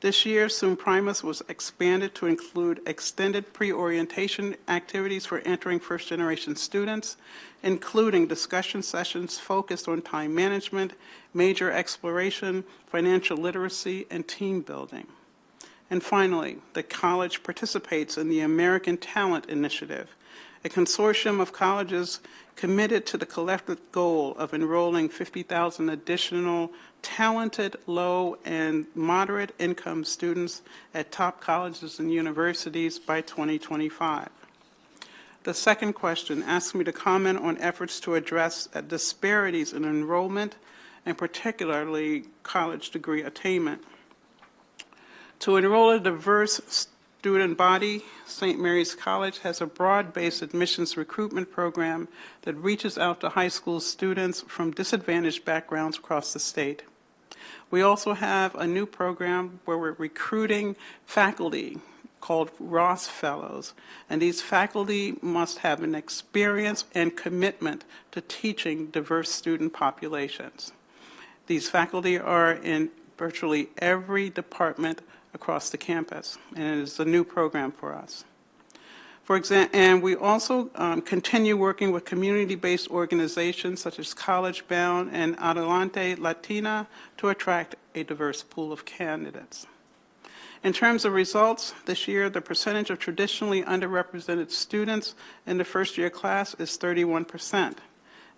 S10: This year, Sum Primus was expanded to include extended pre-orientation activities for entering first-generation students, including discussion sessions focused on time management, major exploration, financial literacy, and team building. And finally, the college participates in the American Talent Initiative, a consortium of colleges committed to the collective goal of enrolling 50,000 additional talented, low, and moderate income students at top colleges and universities by 2025. The second question asks me to comment on efforts to address disparities in enrollment and particularly college degree attainment. To enroll a diverse student body, St. Mary's College has a broad-based admissions recruitment program that reaches out to high school students from disadvantaged backgrounds across the state. We also have a new program where we're recruiting faculty called Ross Fellows, and these faculty must have an experience and commitment to teaching diverse student populations. These faculty are in virtually every department across the campus, and it is a new program for us. For example, and we also continue working with community-based organizations such as College Bound and Adelante Latina to attract a diverse pool of candidates. In terms of results, this year the percentage of traditionally underrepresented students in the first-year class is 31%,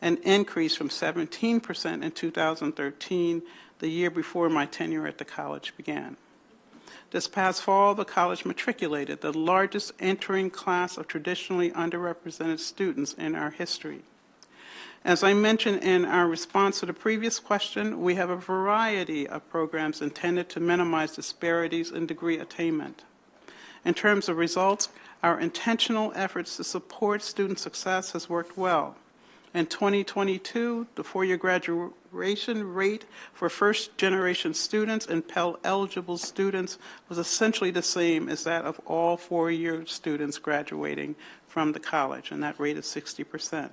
S10: an increase from 17% in 2013, the year before my tenure at the college began. This past fall, the college matriculated the largest entering class of traditionally underrepresented students in our history. As I mentioned in our response to the previous question, we have a variety of programs intended to minimize disparities in degree attainment. In terms of results, our intentional efforts to support student success has worked well. In 2022, the four-year graduation rate for first-generation students and Pell-eligible students was essentially the same as that of all four-year students graduating from the college, and that rate is 60%.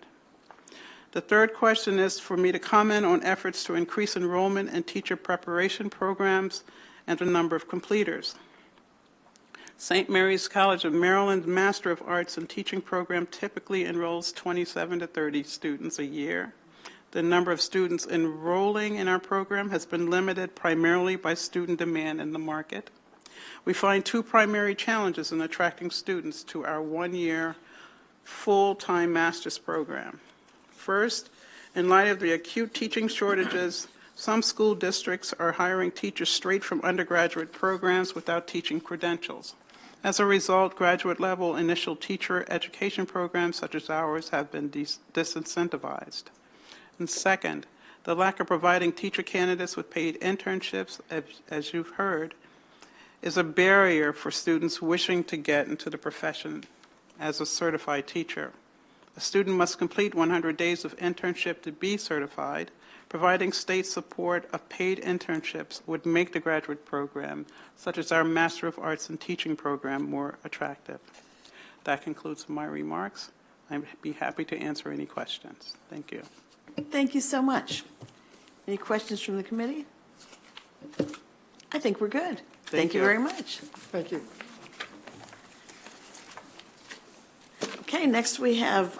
S10: The third question is for me to comment on efforts to increase enrollment in teacher preparation programs and the number of completers. St. Mary's College of Maryland Master of Arts in Teaching program typically enrolls 27 to 30 students a year. The number of students enrolling in our program has been limited primarily by student demand in the market. We find two primary challenges in attracting students to our one-year full-time master's program. First, in light of the acute teaching shortages, some school districts are hiring teachers straight from undergraduate programs without teaching credentials. As a result, graduate-level initial teacher education programs such as ours have been disincentivized. And second, the lack of providing teacher candidates with paid internships, as you've heard, is a barrier for students wishing to get into the profession as a certified teacher. A student must complete 100 days of internship to be certified. Providing state support of paid internships would make the graduate program, such as our Master of Arts in Teaching program, more attractive. That concludes my remarks. I'd be happy to answer any questions. Thank you.
S4: Thank you so much. Any questions from the committee? I think we're good. Thank you very much.
S2: Thank you.
S4: Okay, next we have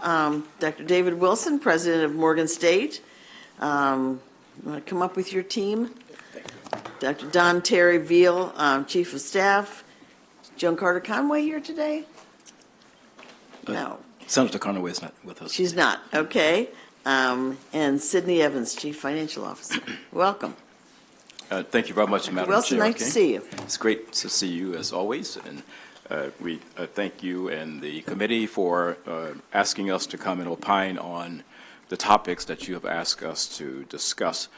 S4: Dr. David Wilson, President of Morgan State. You want to come up with your team? Dr. Don Terry Veal, Chief of Staff. Joan Carter Conway here today? No.
S11: Senator Conway is not with us.
S4: She's not, okay. And Sydney Evans, Chief Financial Officer. Welcome.
S11: Thank you very much, Madam
S4: Wilson,
S11: Chair.
S4: nice to see you.
S11: It's great to see you as always, and we thank you and the committee for asking us to come and opine on the topics that you have asked us to discuss.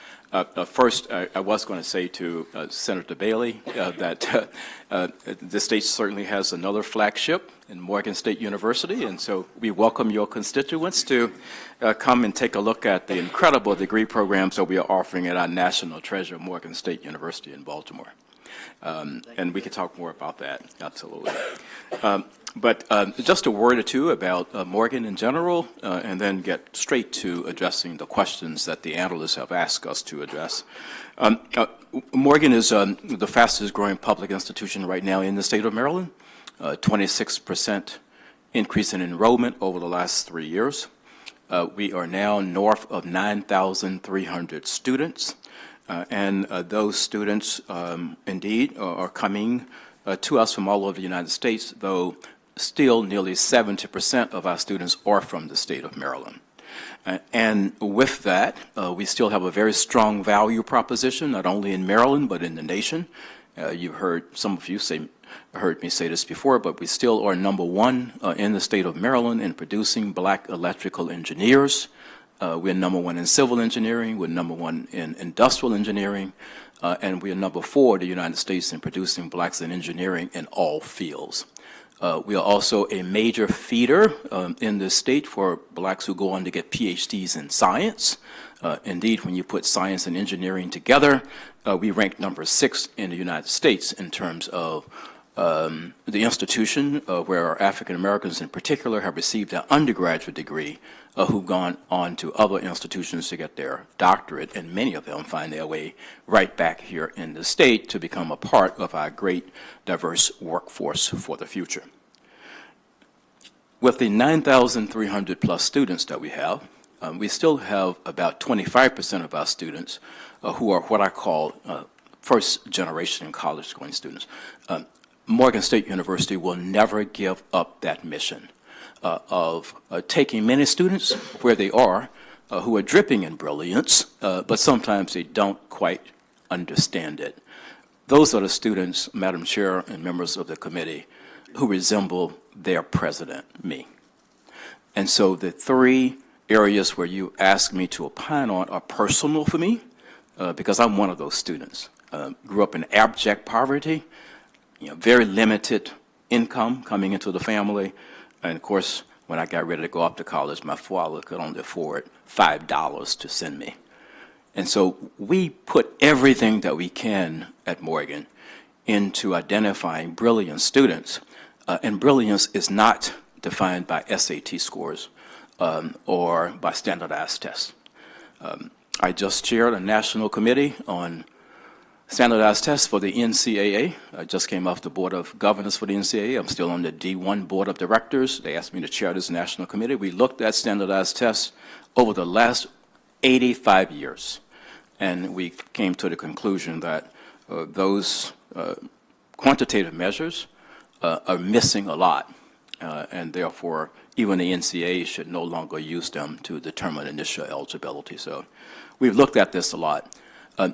S11: First, I was going to say to Senator Bailey that the state certainly has another flagship in Morgan State University, and so we welcome your constituents to come and take a look at the incredible degree programs that we are offering at our national treasure, Morgan State University in Baltimore. And we can talk more about that, absolutely. But just a word or two about Morgan in general, and then get straight to addressing the questions that the analysts have asked us to address. Morgan is the fastest growing public institution right now in the state of Maryland, 26% increase in enrollment over the last 3 years. We are now north of 9,300 students. And those students, indeed, are coming to us from all over the United States, though still nearly 70% of our students are from the state of Maryland. And with that, we still have a very strong value proposition, not only in Maryland, but in the nation. You've heard, some of you heard me say this before, but we still are number one in the state of Maryland in producing black electrical engineers. We're number one in civil engineering, we're number one in industrial engineering, and we are number 4 in the United States in producing blacks in engineering in all fields. We are also a major feeder in the state for blacks who go on to get PhDs in science. Indeed, when you put science and engineering together, we rank number 6 in the United States in terms of the institution where African Americans in particular have received an undergraduate degree who've gone on to other institutions to get their doctorate, and many of them find their way right back here in the state to become a part of our great diverse workforce for the future. With the 9,300 plus students that we have, we still have about 25% of our students who are what I call first generation college going students. Morgan State University will never give up that mission of taking many students where they are who are dripping in brilliance, but sometimes they don't quite understand it. Those are the students, Madam Chair and members of the committee, who resemble their president, me. And so the 3 areas where you ask me to opine on are personal for me, because I'm one of those students. Grew up in abject poverty, very limited income coming into the family. And of course, when I got ready to go off to college, my father could only afford $5 to send me. And so we put everything that we can at Morgan into identifying brilliant students. And brilliance is not defined by SAT scores or by standardized tests. I just chaired a national committee on standardized tests for the NCAA. I just came off the Board of Governors for the NCAA. I'm still on the D1 Board of Directors. They asked me to chair this national committee. We looked at standardized tests over the last 85 years, and we came to the conclusion that those quantitative measures are missing a lot, and therefore even the NCAA should no longer use them to determine initial eligibility. So we've looked at this a lot.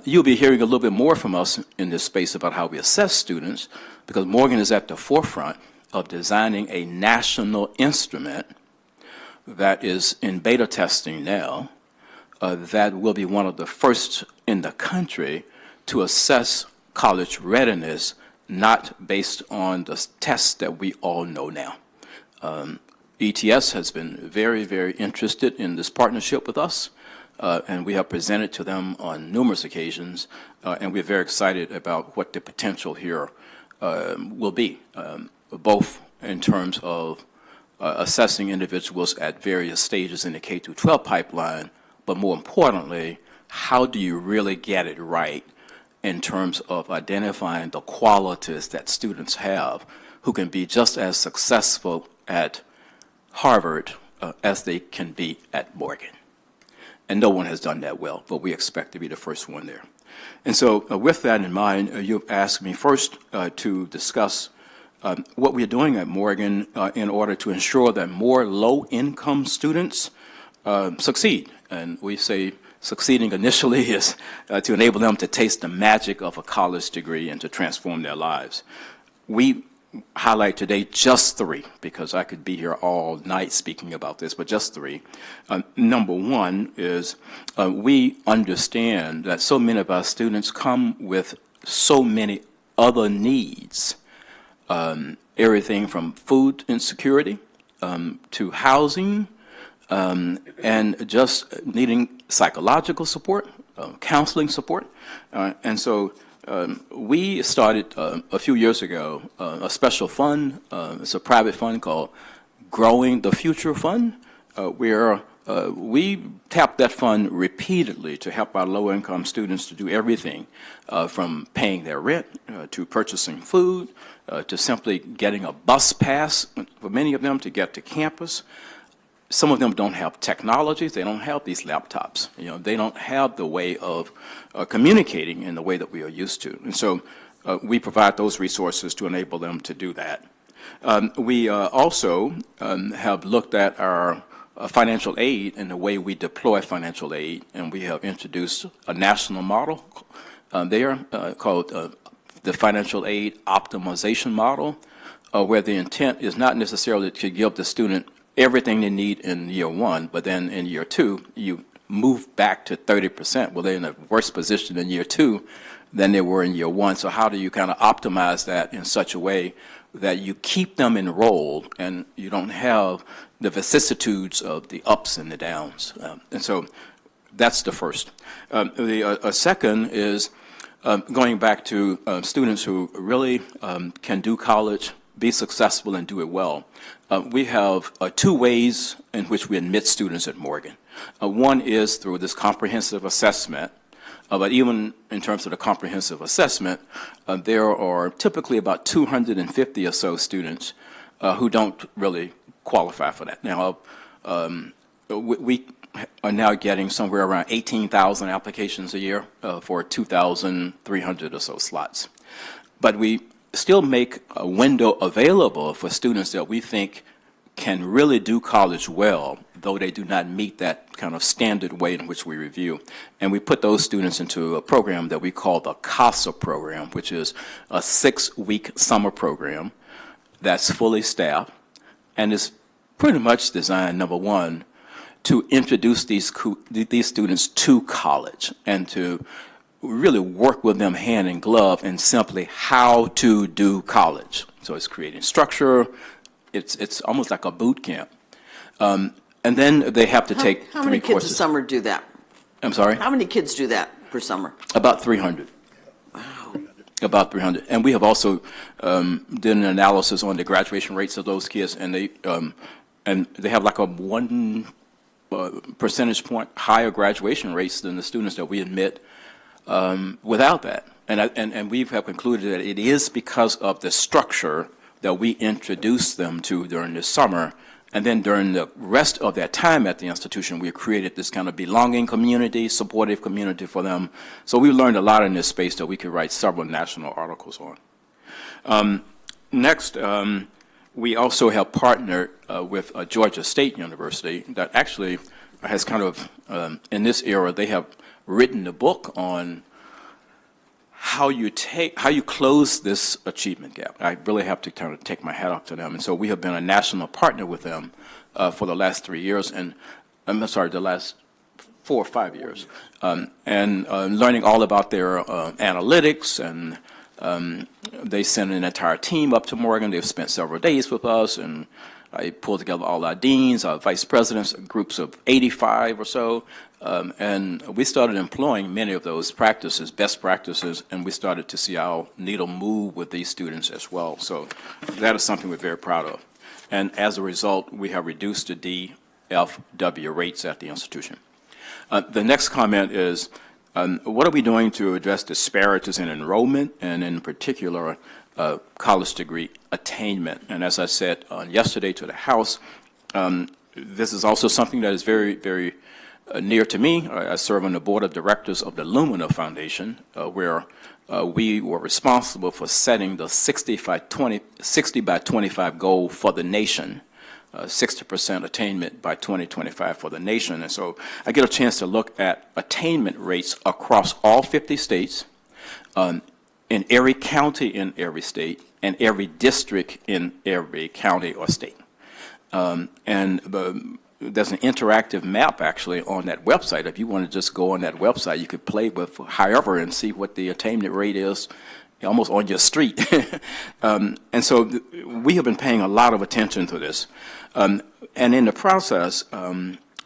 S11: You'll be hearing a little bit more from us in this space about how we assess students, because Morgan is at the forefront of designing a national instrument that is in beta testing now, that will be one of the first in the country to assess college readiness, not based on the tests that we all know now. ETS has been very, very interested in this partnership with us. And we have presented to them on numerous occasions, and we're very excited about what the potential here will be, both in terms of assessing individuals at various stages in the K-12 pipeline, but more importantly, how do you really get it right in terms of identifying the qualities that students have who can be just as successful at Harvard as they can be at Morgan. And no one has done that well, but we expect to be the first one there. And so with that in mind, you've asked me first to discuss what we're doing at Morgan in order to ensure that more low-income students succeed. And we say succeeding initially is to enable them to taste the magic of a college degree and to transform their lives. We highlight today just 3, because I could be here all night speaking about this, but just 3. Number 1 is we understand that so many of our students come with so many other needs, everything from food insecurity to housing, and just needing psychological support, counseling support. And so we started a few years ago a special fund. It's a private fund called Growing the Future Fund, where we tap that fund repeatedly to help our low-income students to do everything from paying their rent to purchasing food to simply getting a bus pass for many of them to get to campus. Some of them don't have technologies. They don't have these laptops. They don't have the way of communicating in the way that we are used to. And so we provide those resources to enable them to do that. We also have looked at our financial aid and the way we deploy financial aid, and we have introduced a national model there called the financial aid optimization model, where the intent is not necessarily to give the student everything they need in year one, but then in year two, you move back to 30%. Well, they're in a worse position in year two than they were in year one. So how do you kind of optimize that in such a way that you keep them enrolled and you don't have the vicissitudes of the ups and the downs? And so that's the first. The second is going back to students who really can do college, be successful, and do it well. We have two ways in which we admit students at Morgan. One is through this comprehensive assessment, but even in terms of the comprehensive assessment, there are typically about 250 or so students who don't really qualify for that. Now, we are now getting somewhere around 18,000 applications a year for 2,300 or so slots. But we still make a window available for students that we think can really do college well, though they do not meet that kind of standard way in which we review. And we put those students into a program that we call the CASA program, which is a 6-week summer program that's fully staffed and is pretty much designed, number one, to introduce these students to college and to really work with them hand in glove and simply how to do college. So it's creating structure. It's almost like a boot camp. And then they have to take
S4: How many
S11: 3
S4: kids
S11: courses.
S4: a summer do that?
S11: I'm sorry?
S4: How many kids do that per summer?
S11: About 300.
S4: Wow.
S11: About 300. And we have also did an analysis on the graduation rates of those kids, and they have like a 1 percentage point higher graduation rates than the students that we admit without that. And we have concluded that it is because of the structure that we introduce them to during the summer. And then during the rest of their time at the institution, we created this kind of belonging community, supportive community for them. So we learned a lot in this space that we could write several national articles on. Next, we also have partnered with Georgia State University that actually has kind of, in this era, they have written a book on how you close this achievement gap. I really have to kind of take my hat off to them. And so we have been a national partner with them for the last 3 years, and I'm sorry, the last 4 or 5 years, and learning all about their analytics. And they sent an entire team up to Morgan. They've spent several days with us, and I pulled together all our deans, our vice presidents, groups of 85 or so, and we started employing many of those practices, best practices, and we started to see our needle move with these students as well. So that is something we're very proud of. And as a result, we have reduced the DFW rates at the institution. The next comment is, what are we doing to address disparities in enrollment and in particular college degree attainment? And as I said yesterday to the House, this is also something that is very, very near to me. I serve on the board of directors of the Lumina Foundation, where we were responsible for setting the 60 by 25 goal for the nation, 60% attainment by 2025 for the nation. And so I get a chance to look at attainment rates across all 50 states, in every county in every state, and every district in every county or state. There's an interactive map actually on that website. If you want to just go on that website, you could play with however and see what the attainment rate is almost on your street. And so we have been paying a lot of attention to this. And in the process,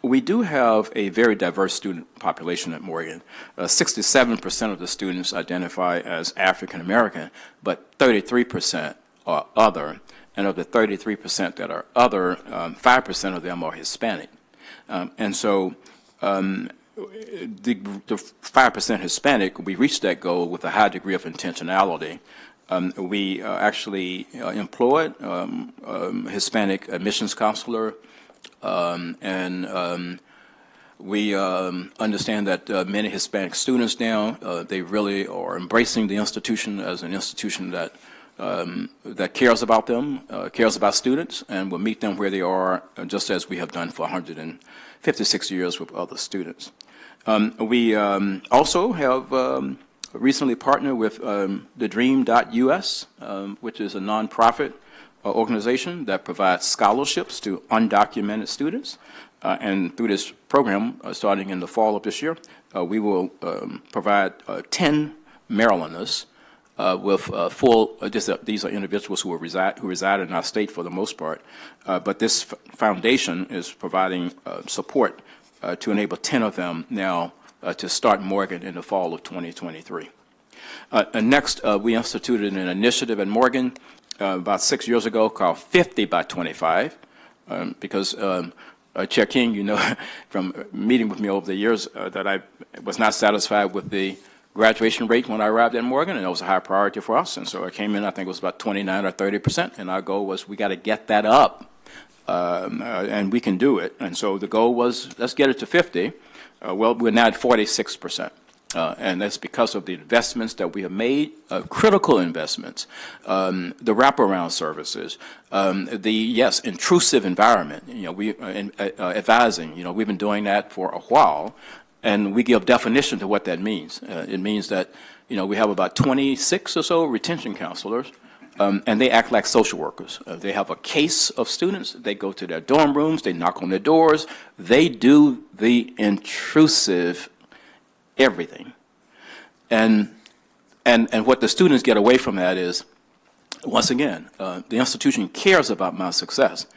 S11: we do have a very diverse student population at Morgan. 67% of the students identify as African American, but 33% are other. And of the 33% that are other, 5% of them are Hispanic. And so the 5% Hispanic, we reached that goal with a high degree of intentionality. We actually employed Hispanic admissions counselor, and we understand that many Hispanic students now, they really are embracing the institution as an institution that cares about them, cares about students, and will meet them where they are, just as we have done for 156 years with other students. We also have recently partnered with the Dream.us, which is a nonprofit organization that provides scholarships to undocumented students. And through this program, starting in the fall of this year, we will provide 10 Marylanders with full, these are individuals who reside in our state for the most part, but this foundation is providing support to enable 10 of them now to start Morgan in the fall of 2023. Next, we instituted an initiative at Morgan about 6 years ago called 50 by 25, because Chair King, you know, from meeting with me over the years, that I was not satisfied with the graduation rate when I arrived at Morgan, and it was a high priority for us. And so I came in, I think it was about 29 or 30%, and our goal was we got to get that up, and we can do it. And so the goal was, let's get it to 50. Well, we're now at 46%. And that's because of the investments that we have made, critical investments, the wraparound services, the intrusive environment. You know, we advising. You know, we've been doing that for a while, and we give definition to what that means. It means that, you know, we have about 26 or so retention counselors, and they act like social workers. They have a case of students. They go to their dorm rooms. They knock on their doors. They do the intrusive everything. And what the students get away from that is, once again, the institution cares about my success.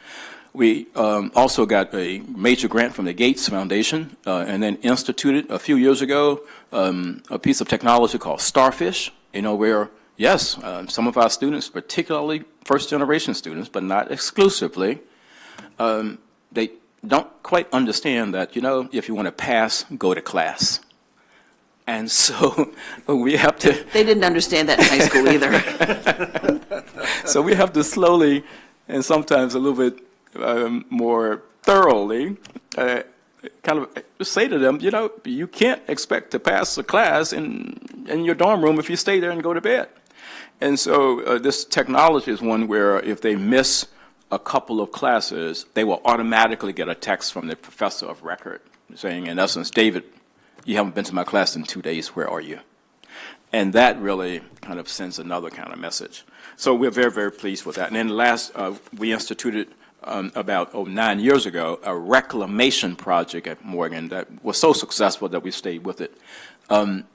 S11: We also got a major grant from the Gates Foundation, and then instituted a few years ago a piece of technology called Starfish, you know, where, yes, some of our students, particularly first-generation students, but not exclusively, they don't quite understand that, you know, if you want to pass, go to class. And so we have to...
S4: They didn't understand that in high school either.
S11: So we have to slowly, and sometimes a little bit more thoroughly, kind of say to them, you know, you can't expect to pass a class in your dorm room if you stay there and go to bed. And so this technology is one where if they miss a couple of classes, they will automatically get a text from the professor of record saying, in essence, David, you haven't been to my class in 2 days, where are you? And that really kind of sends another kind of message. So we're very, very pleased with that. And then last, we instituted about 9 years ago a reclamation project at Morgan that was so successful that we stayed with it. And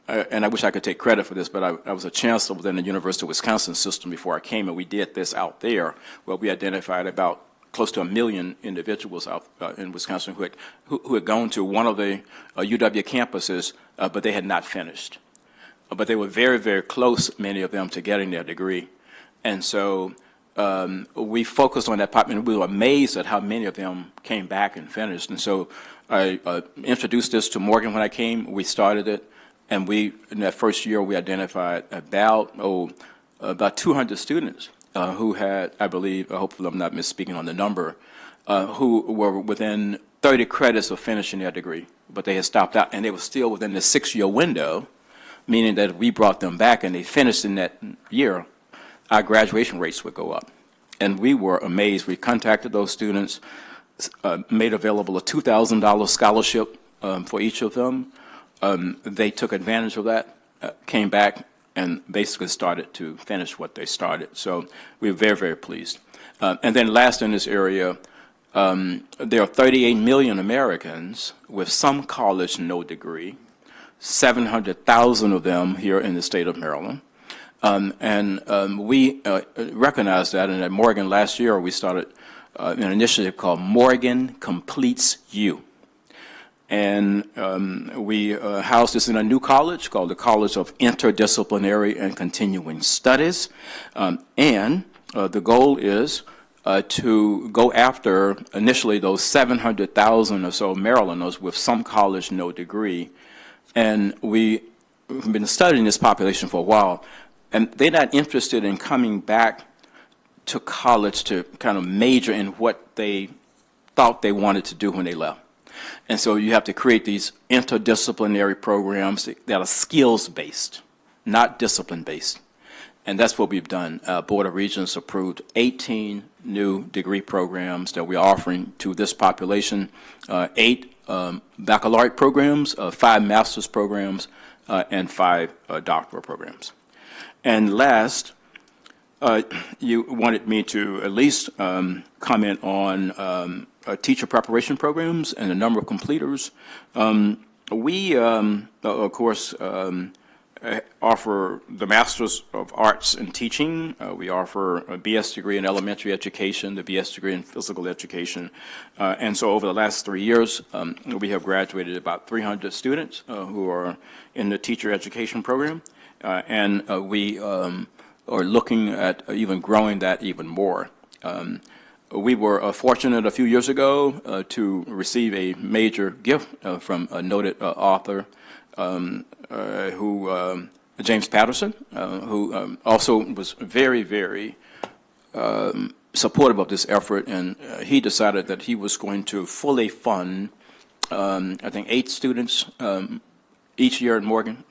S11: I wish I could take credit for this, but I was a chancellor within the University of Wisconsin system before I came, and we did this out there where we identified about close to 1 million individuals out in Wisconsin who had gone to one of the UW campuses, but they had not finished. But they were very, very close, many of them, to getting their degree. And so we focused on that part, and we were amazed at how many of them came back and finished. And so I introduced this to Morgan when I came. We started it, and we, in that first year, we identified about 200 students who had, I believe, hopefully I'm not misspeaking on the number, who were within 30 credits of finishing their degree, but they had stopped out, and they were still within the 6-year window, meaning that if we brought them back and they finished in that year, our graduation rates would go up. And we were amazed. We contacted those students, made available a $2,000 scholarship for each of them. They took advantage of that, came back, and basically started to finish what they started. So we're very, very pleased. And then last in this area, there are 38 million Americans with some college, no degree, 700,000 of them here in the state of Maryland. We recognize that, and at Morgan last year we started an initiative called Morgan Completes You. And we housed this in a new college called the College of Interdisciplinary and Continuing Studies. And the goal is to go after initially those 700,000 or so Marylanders with some college, no degree. And we've been studying this population for a while, and they're not interested in coming back to college to kind of major in what they thought they wanted to do when they left. And so you have to create these interdisciplinary programs that are skills-based, not discipline-based. And that's what we've done. Board of Regents approved 18 new degree programs that we're offering to this population, 8 baccalaureate programs, 5 master's programs, and 5 doctoral programs. And last, you wanted me to at least comment on teacher preparation programs and the number of completers. We, of course, offer the Masters of Arts in Teaching. We offer a BS degree in elementary education, the BS degree in physical education. And so over the last 3 years, we have graduated about 300 students who are in the teacher education program. And we are looking at even growing that even more. We were fortunate a few years ago to receive a major gift from a noted author James Patterson, who also was very, very supportive of this effort, and he decided that he was going to fully fund, I think, 8 students each year at Morgan,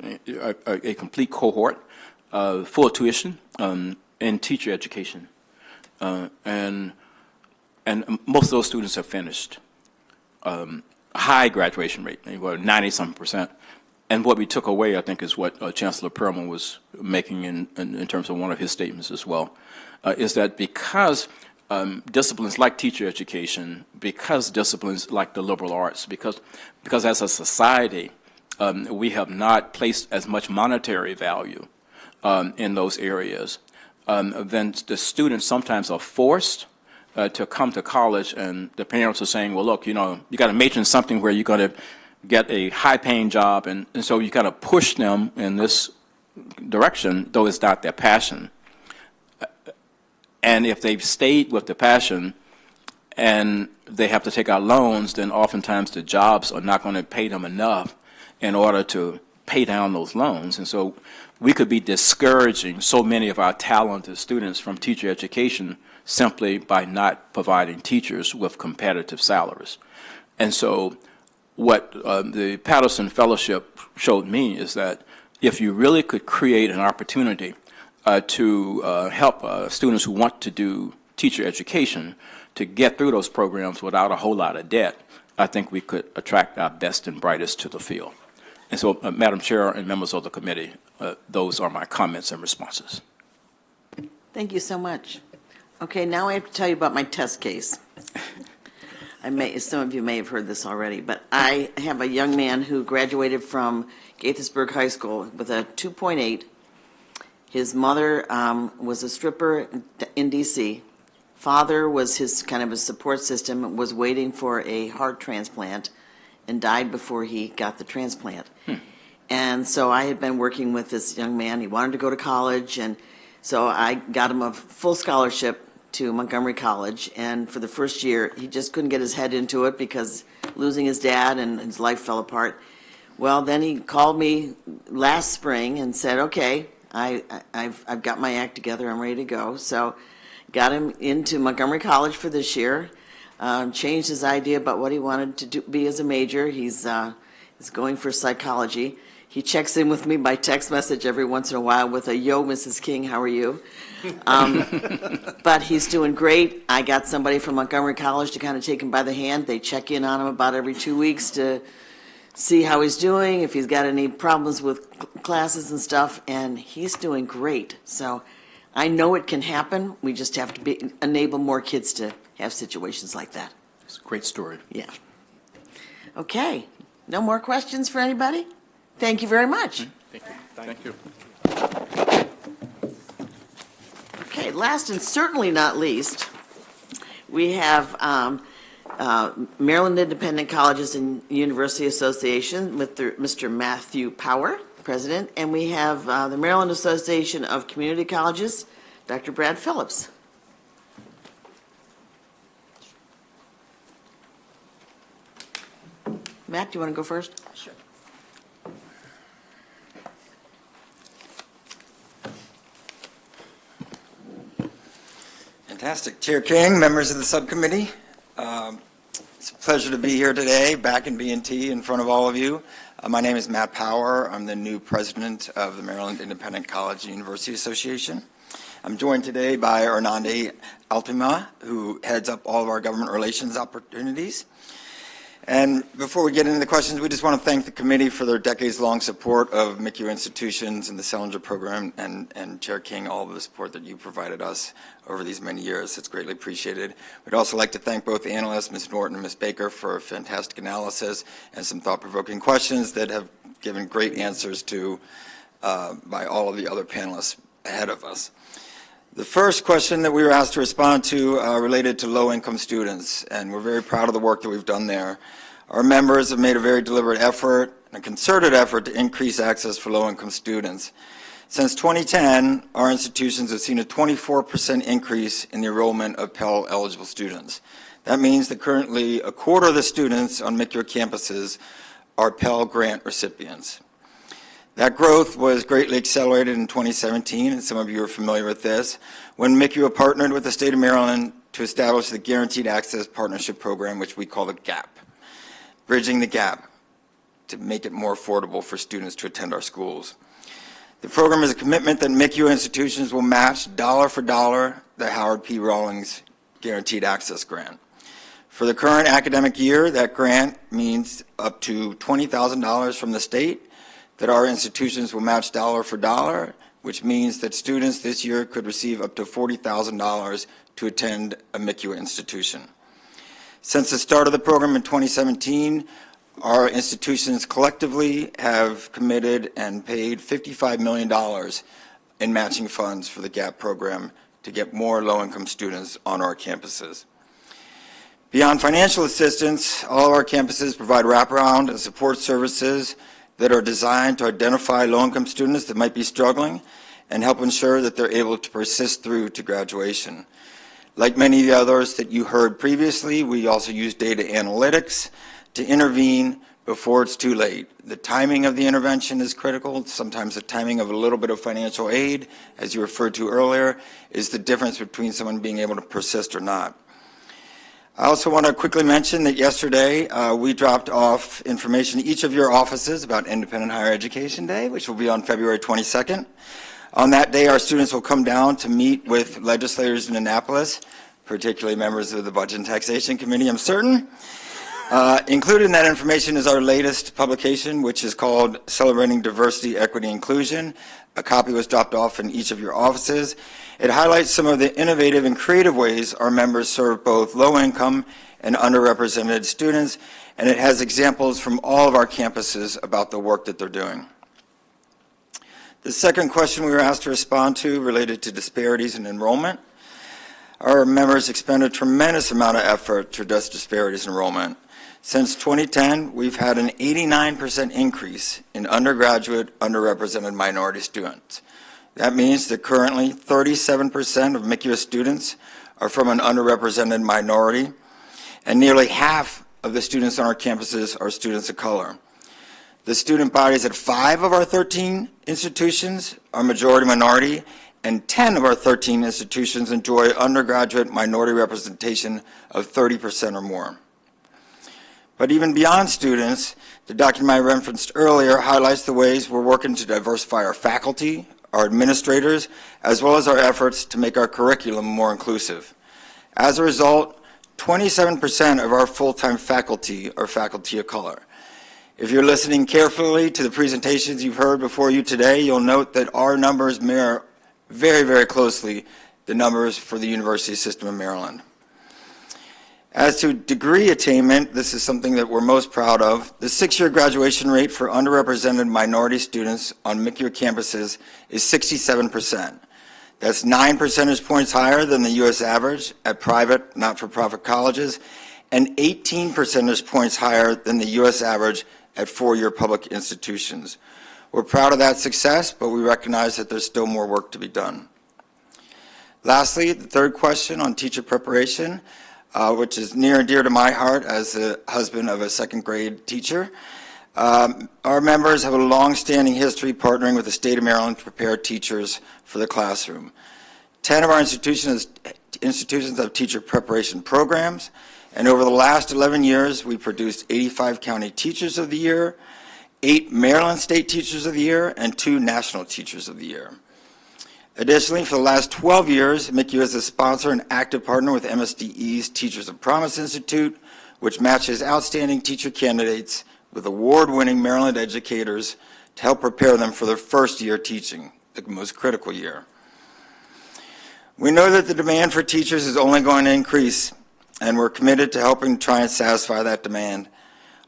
S11: a complete cohort, full tuition in teacher education, and most of those students have finished. High graduation rate, 90-some%. And what we took away, I think, is what Chancellor Perlman was making in terms of one of his statements as well, is that because disciplines like teacher education, because disciplines like the liberal arts, because as a society, we have not placed as much monetary value in those areas, then the students sometimes are forced to come to college, and the parents are saying, well, look, you got to major in something where you're going to get a high-paying job, and so you got to push them in this direction, though it's not their passion. And if they've stayed with the passion and they have to take out loans, then oftentimes the jobs are not going to pay them enough in order to pay down those loans. And so we could be discouraging so many of our talented students from teacher education simply by not providing teachers with competitive salaries. And so what the Patterson Fellowship showed me is that if you really could create an opportunity to help students who want to do teacher education to get through those programs without a whole lot of debt, I think we could attract our best and brightest to the field. And so, Madam Chair and members of the committee, those are my comments and responses.
S4: Thank you so much. Okay, now I have to tell you about my test case. Some of you may have heard this already, but I have a young man who graduated from Gaithersburg High School with a 2.8. His mother was a stripper in D.C. Father was his kind of a support system, was waiting for a heart transplant and died before he got the transplant. And so I had been working with this young man. He wanted to go to college, and so I got him a full scholarship to Montgomery College, and for the first year, he just couldn't get his head into it because losing his dad and his life fell apart. Well, then he called me last spring and said, okay, I've got my act together, I'm ready to go. So got him into Montgomery College for this year, changed his idea about what he wanted to be as a major. He's going for psychology. He checks in with me by text message every once in a while with a, yo, Mrs. King, how are you? But he's doing great. I got somebody from Montgomery College to kind of take him by the hand. They check in on him about every 2 weeks to see how he's doing, if he's got any problems with classes and stuff, and he's doing great. So I know it can happen. We just have to enable more kids to have situations like that.
S11: It's a great story.
S4: Yeah. Okay. No more questions for anybody? Thank you very much.
S11: Thank you.
S4: Okay, last and certainly not least, we have Maryland Independent Colleges and University Association with Mr. Matthew Power, President, and we have the Maryland Association of Community Colleges, Dr. Brad Phillips. Matt, do you want to go first? Sure.
S12: Fantastic. Chair King, members of the subcommittee, it's a pleasure to be here today, back in B&T in front of all of you. My name is Matt Power. I'm the new president of the Maryland Independent College and University Association. I'm joined today by Hernande Altima, who heads up all of our government relations opportunities. And before we get into the questions, we just want to thank the committee for their decades-long support of MICU institutions and the Salinger program, and Chair King, all of the support that you provided us over these many years. It's greatly appreciated. We'd also like to thank both the analysts, Ms. Norton and Ms. Baker, for a fantastic analysis and some thought-provoking questions that have given great answers to by all of the other panelists ahead of us. The first question that we were asked to respond to related to low-income students, and we're very proud of the work that we've done there. Our members have made a very deliberate effort, a concerted effort to increase access for low-income students. Since 2010, our institutions have seen a 24% increase in the enrollment of Pell-eligible students. That means that currently a quarter of the students on MICU campuses are Pell Grant recipients. That growth was greatly accelerated in 2017, and some of you are familiar with this, when MICU partnered with the state of Maryland to establish the Guaranteed Access Partnership Program, which we call the GAP, bridging the gap to make it more affordable for students to attend our schools. The program is a commitment that MICU institutions will match dollar for dollar the Howard P. Rawlings Guaranteed Access Grant. For the current academic year, that grant means up to $20,000 from the state, that our institutions will match dollar for dollar, which means that students this year could receive up to $40,000 to attend a MICU institution. Since the start of the program in 2017, our institutions collectively have committed and paid $55 million in matching funds for the GAP program to get more low-income students on our campuses. Beyond financial assistance, all of our campuses provide wraparound and support services that are designed to identify low-income students that might be struggling and help ensure that they're able to persist through to graduation. Like many of the others that you heard previously, we also use data analytics to intervene before it's too late. The timing of the intervention is critical. Sometimes the timing of a little bit of financial aid, as you referred to earlier, is the difference between someone being able to persist or not. I also want to quickly mention that yesterday we dropped off information to each of your offices about Independent Higher Education Day, which will be on February 22nd. On that day, our students will come down to meet with legislators in Annapolis, particularly members of the Budget and Taxation Committee, I'm certain. Included in that information is our latest publication, which is called Celebrating Diversity, Equity, Inclusion. A copy was dropped off in each of your offices. It highlights some of the innovative and creative ways our members serve both low-income and underrepresented students, and it has examples from all of our campuses about the work that they're doing. The second question we were asked to respond to related to disparities in enrollment. Our members expend a tremendous amount of effort to address disparities in enrollment. Since 2010, we've had an 89% increase in undergraduate underrepresented minority students. That means that currently 37% of MICU students are from an underrepresented minority, and nearly half of the students on our campuses are students of color. The student bodies at 5 of our 13 institutions are majority minority, and 10 of our 13 institutions enjoy undergraduate minority representation of 30% or more. But even beyond students, the document I referenced earlier highlights the ways we're working to diversify our faculty, our administrators, as well as our efforts to make our curriculum more inclusive. As a result, 27% of our full-time faculty are faculty of color. If you're listening carefully to the presentations you've heard before you today, you'll note that our numbers mirror very, very closely the numbers for the University System of Maryland. As to degree attainment, this is something that we're most proud of. The 6-year graduation rate for underrepresented minority students on MICU campuses is 67%. That's 9 percentage points higher than the U.S. average at private, not-for-profit colleges, and 18 percentage points higher than the U.S. average at 4-year public institutions. We're proud of that success, but we recognize that there's still more work to be done. Lastly, the third question on teacher preparation, which is near and dear to my heart as the husband of a second-grade teacher. Our members have a long-standing history partnering with the state of Maryland to prepare teachers for the classroom. 10 of our institutions have teacher preparation programs, and over the last 11 years, we produced 85 County Teachers of the Year, 8 Maryland State Teachers of the Year, and 2 National Teachers of the Year. Additionally, for the last 12 years, MICU is a sponsor and active partner with MSDE's Teachers of Promise Institute, which matches outstanding teacher candidates with award-winning Maryland educators to help prepare them for their first year teaching, the most critical year. We know that the demand for teachers is only going to increase, and we're committed to helping try and satisfy that demand.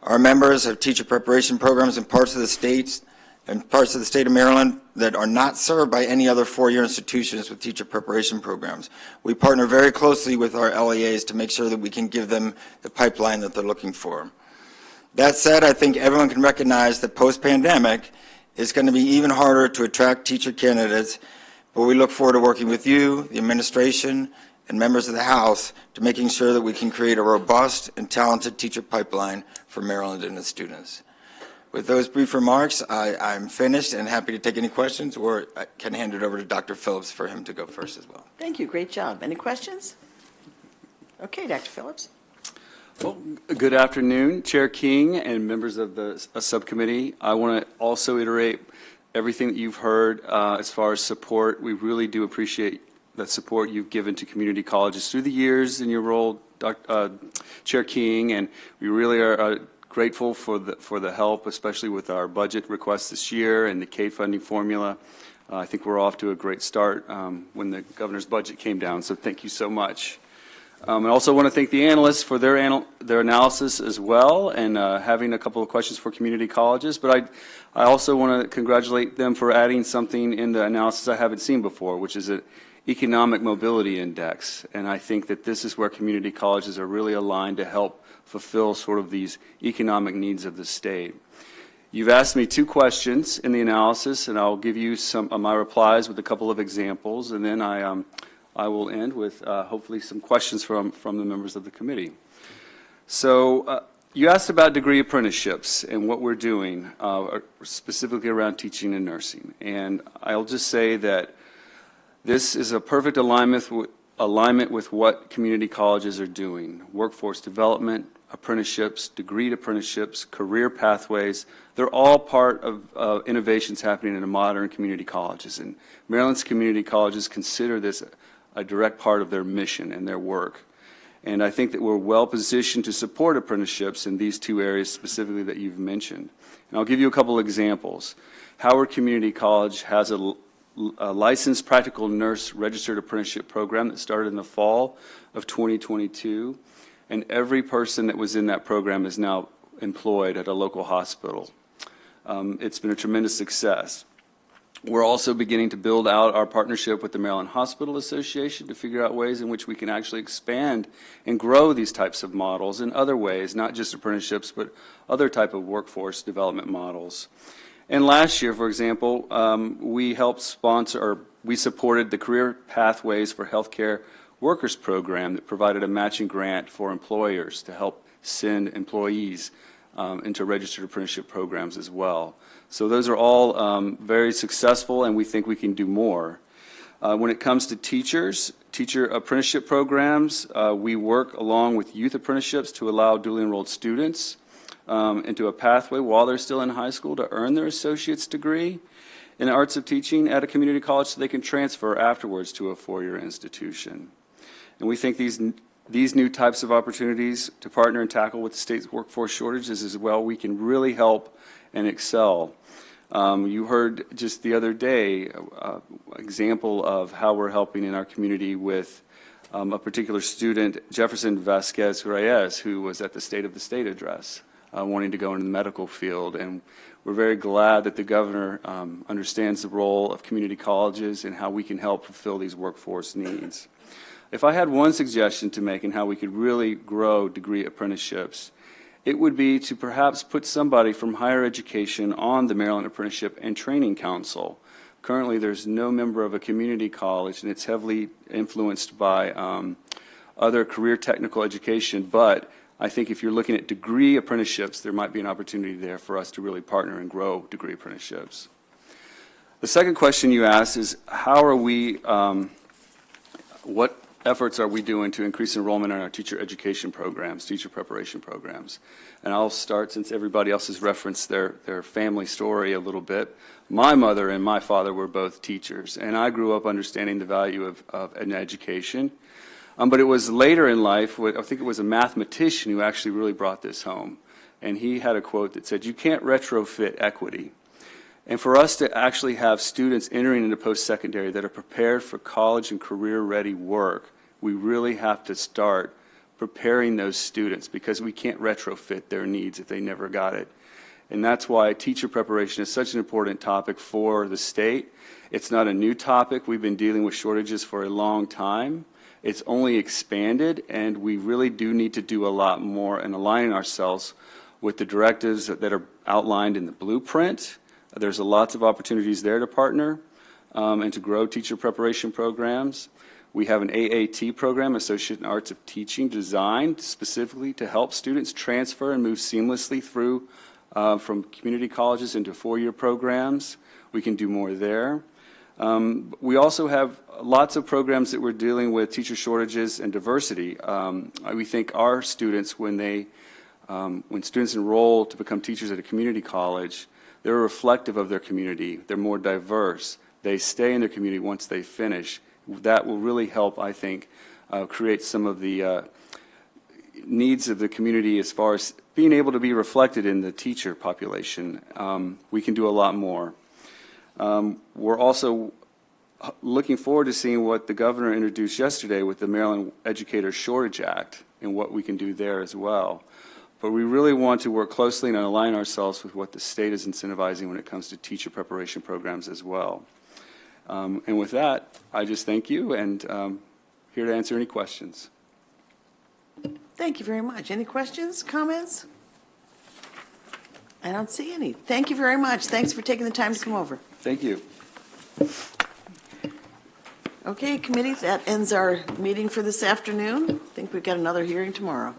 S12: Our members have teacher preparation programs in parts of the state of Maryland that are not served by any other four-year institutions with teacher preparation programs. We partner very closely with our LEAs to make sure that we can give them the pipeline that they're looking for. That said, I think everyone can recognize that post-pandemic, it's going to be even harder to attract teacher candidates, but we look forward to working with you, the administration, and members of the House to making sure that we can create a robust and talented teacher pipeline for Maryland and its students. With those brief remarks, I'm finished and happy to take any questions, or I can hand it over to Dr. Phillips for him to go first as well.
S4: Thank you. Great job. Any questions? Okay, Dr. Phillips.
S13: Well, good afternoon, Chair King and members of the subcommittee. I want to also iterate everything that you've heard as far as support. We really do appreciate the support you've given to community colleges through the years in your role, Chair King, and we really are grateful for the help, especially with our budget requests this year and the CADE funding formula. I think we're off to a great start when the governor's budget came down, so thank you so much. I also want to thank the analysts for their analysis as well, and having a couple of questions for community colleges. But I also want to congratulate them for adding something in the analysis I haven't seen before, which is an economic mobility index. And I think that this is where community colleges are really aligned to help fulfill sort of these economic needs of the state. You've asked me two questions in the analysis, and I'll give you some of my replies with a couple of examples, and then I will end with hopefully some questions from the members of the committee. So you asked about degree apprenticeships and what we're doing specifically around teaching and nursing. And I'll just say that this is a perfect alignment with what community colleges are doing. Workforce development, apprenticeships, degree apprenticeships, career pathways, they're all part of innovations happening in modern community colleges. And Maryland's community colleges consider this a direct part of their mission and their work. And I think that we're well positioned to support apprenticeships in these two areas specifically that you've mentioned. And I'll give you a couple examples. Howard Community College has a licensed practical nurse registered apprenticeship program that started in the fall of 2022. And every person that was in that program is now employed at a local hospital. It's been a tremendous success. We're also beginning to build out our partnership with the Maryland Hospital Association to figure out ways in which we can actually expand and grow these types of models in other ways, not just apprenticeships, but other type of workforce development models. And last year, for example, we helped sponsor, or we supported the Career Pathways for Healthcare Workers program that provided a matching grant for employers to help send employees into registered apprenticeship programs as well. So those are all very successful, and we think we can do more. When it comes to teacher apprenticeship programs, we work along with youth apprenticeships to allow duly enrolled students into a pathway while they're still in high school to earn their associate's degree in the arts of teaching at a community college so they can transfer afterwards to a four-year institution. And we think these new types of opportunities to partner and tackle with the state's workforce shortages as well, we can really help and excel. You heard just the other day an example of how we're helping in our community with a particular student, Jefferson Vasquez Reyes, who was at the State of the State address, wanting to go into the medical field. And we're very glad that the governor understands the role of community colleges and how we can help fulfill these workforce needs. If I had one suggestion to make in how we could really grow degree apprenticeships, it would be to perhaps put somebody from higher education on the Maryland Apprenticeship and Training Council. Currently, there's no member of a community college, and it's heavily influenced by other career technical education. But I think if you're looking at degree apprenticeships, there might be an opportunity there for us to really partner and grow degree apprenticeships. The second question you asked is, how are we, what efforts are we doing to increase enrollment in our teacher education programs, teacher preparation programs? And I'll start, since everybody else has referenced their family story a little bit. My mother and my father were both teachers, and I grew up understanding the value of an education. But it was later in life, I think it was a mathematician who actually really brought this home. And he had a quote that said, "You can't retrofit equity." And for us to actually have students entering into post-secondary that are prepared for college and career-ready work, we really have to start preparing those students, because we can't retrofit their needs if they never got it. And that's why teacher preparation is such an important topic for the state. It's not a new topic. We've been dealing with shortages for a long time. It's only expanded, and we really do need to do a lot more in aligning ourselves with the directives that are outlined in the blueprint. There's lots of opportunities there to partner and to grow teacher preparation programs. We have an AAT program, Associate in Arts of Teaching, designed specifically to help students transfer and move seamlessly through from community colleges into four-year programs. We can do more there. We also have lots of programs that we're dealing with teacher shortages and diversity. We think our students, when students enroll to become teachers at a community college, they're reflective of their community. They're more diverse. They stay in their community once they finish. That will really help, I think, create some of the needs of the community as far as being able to be reflected in the teacher population. We can do a lot more. We're also looking forward to seeing what the governor introduced yesterday with the Maryland Educator Shortage Act and what we can do there as well. But we really want to work closely and align ourselves with what the state is incentivizing when it comes to teacher preparation programs as well. And with that, I just thank you, and here to answer any questions.
S4: Thank you very much. Any questions, comments? I don't see any. Thank you very much. Thanks for taking the time to come over.
S13: Thank you.
S4: Okay, committee, that ends our meeting for this afternoon. I think we've got another hearing tomorrow.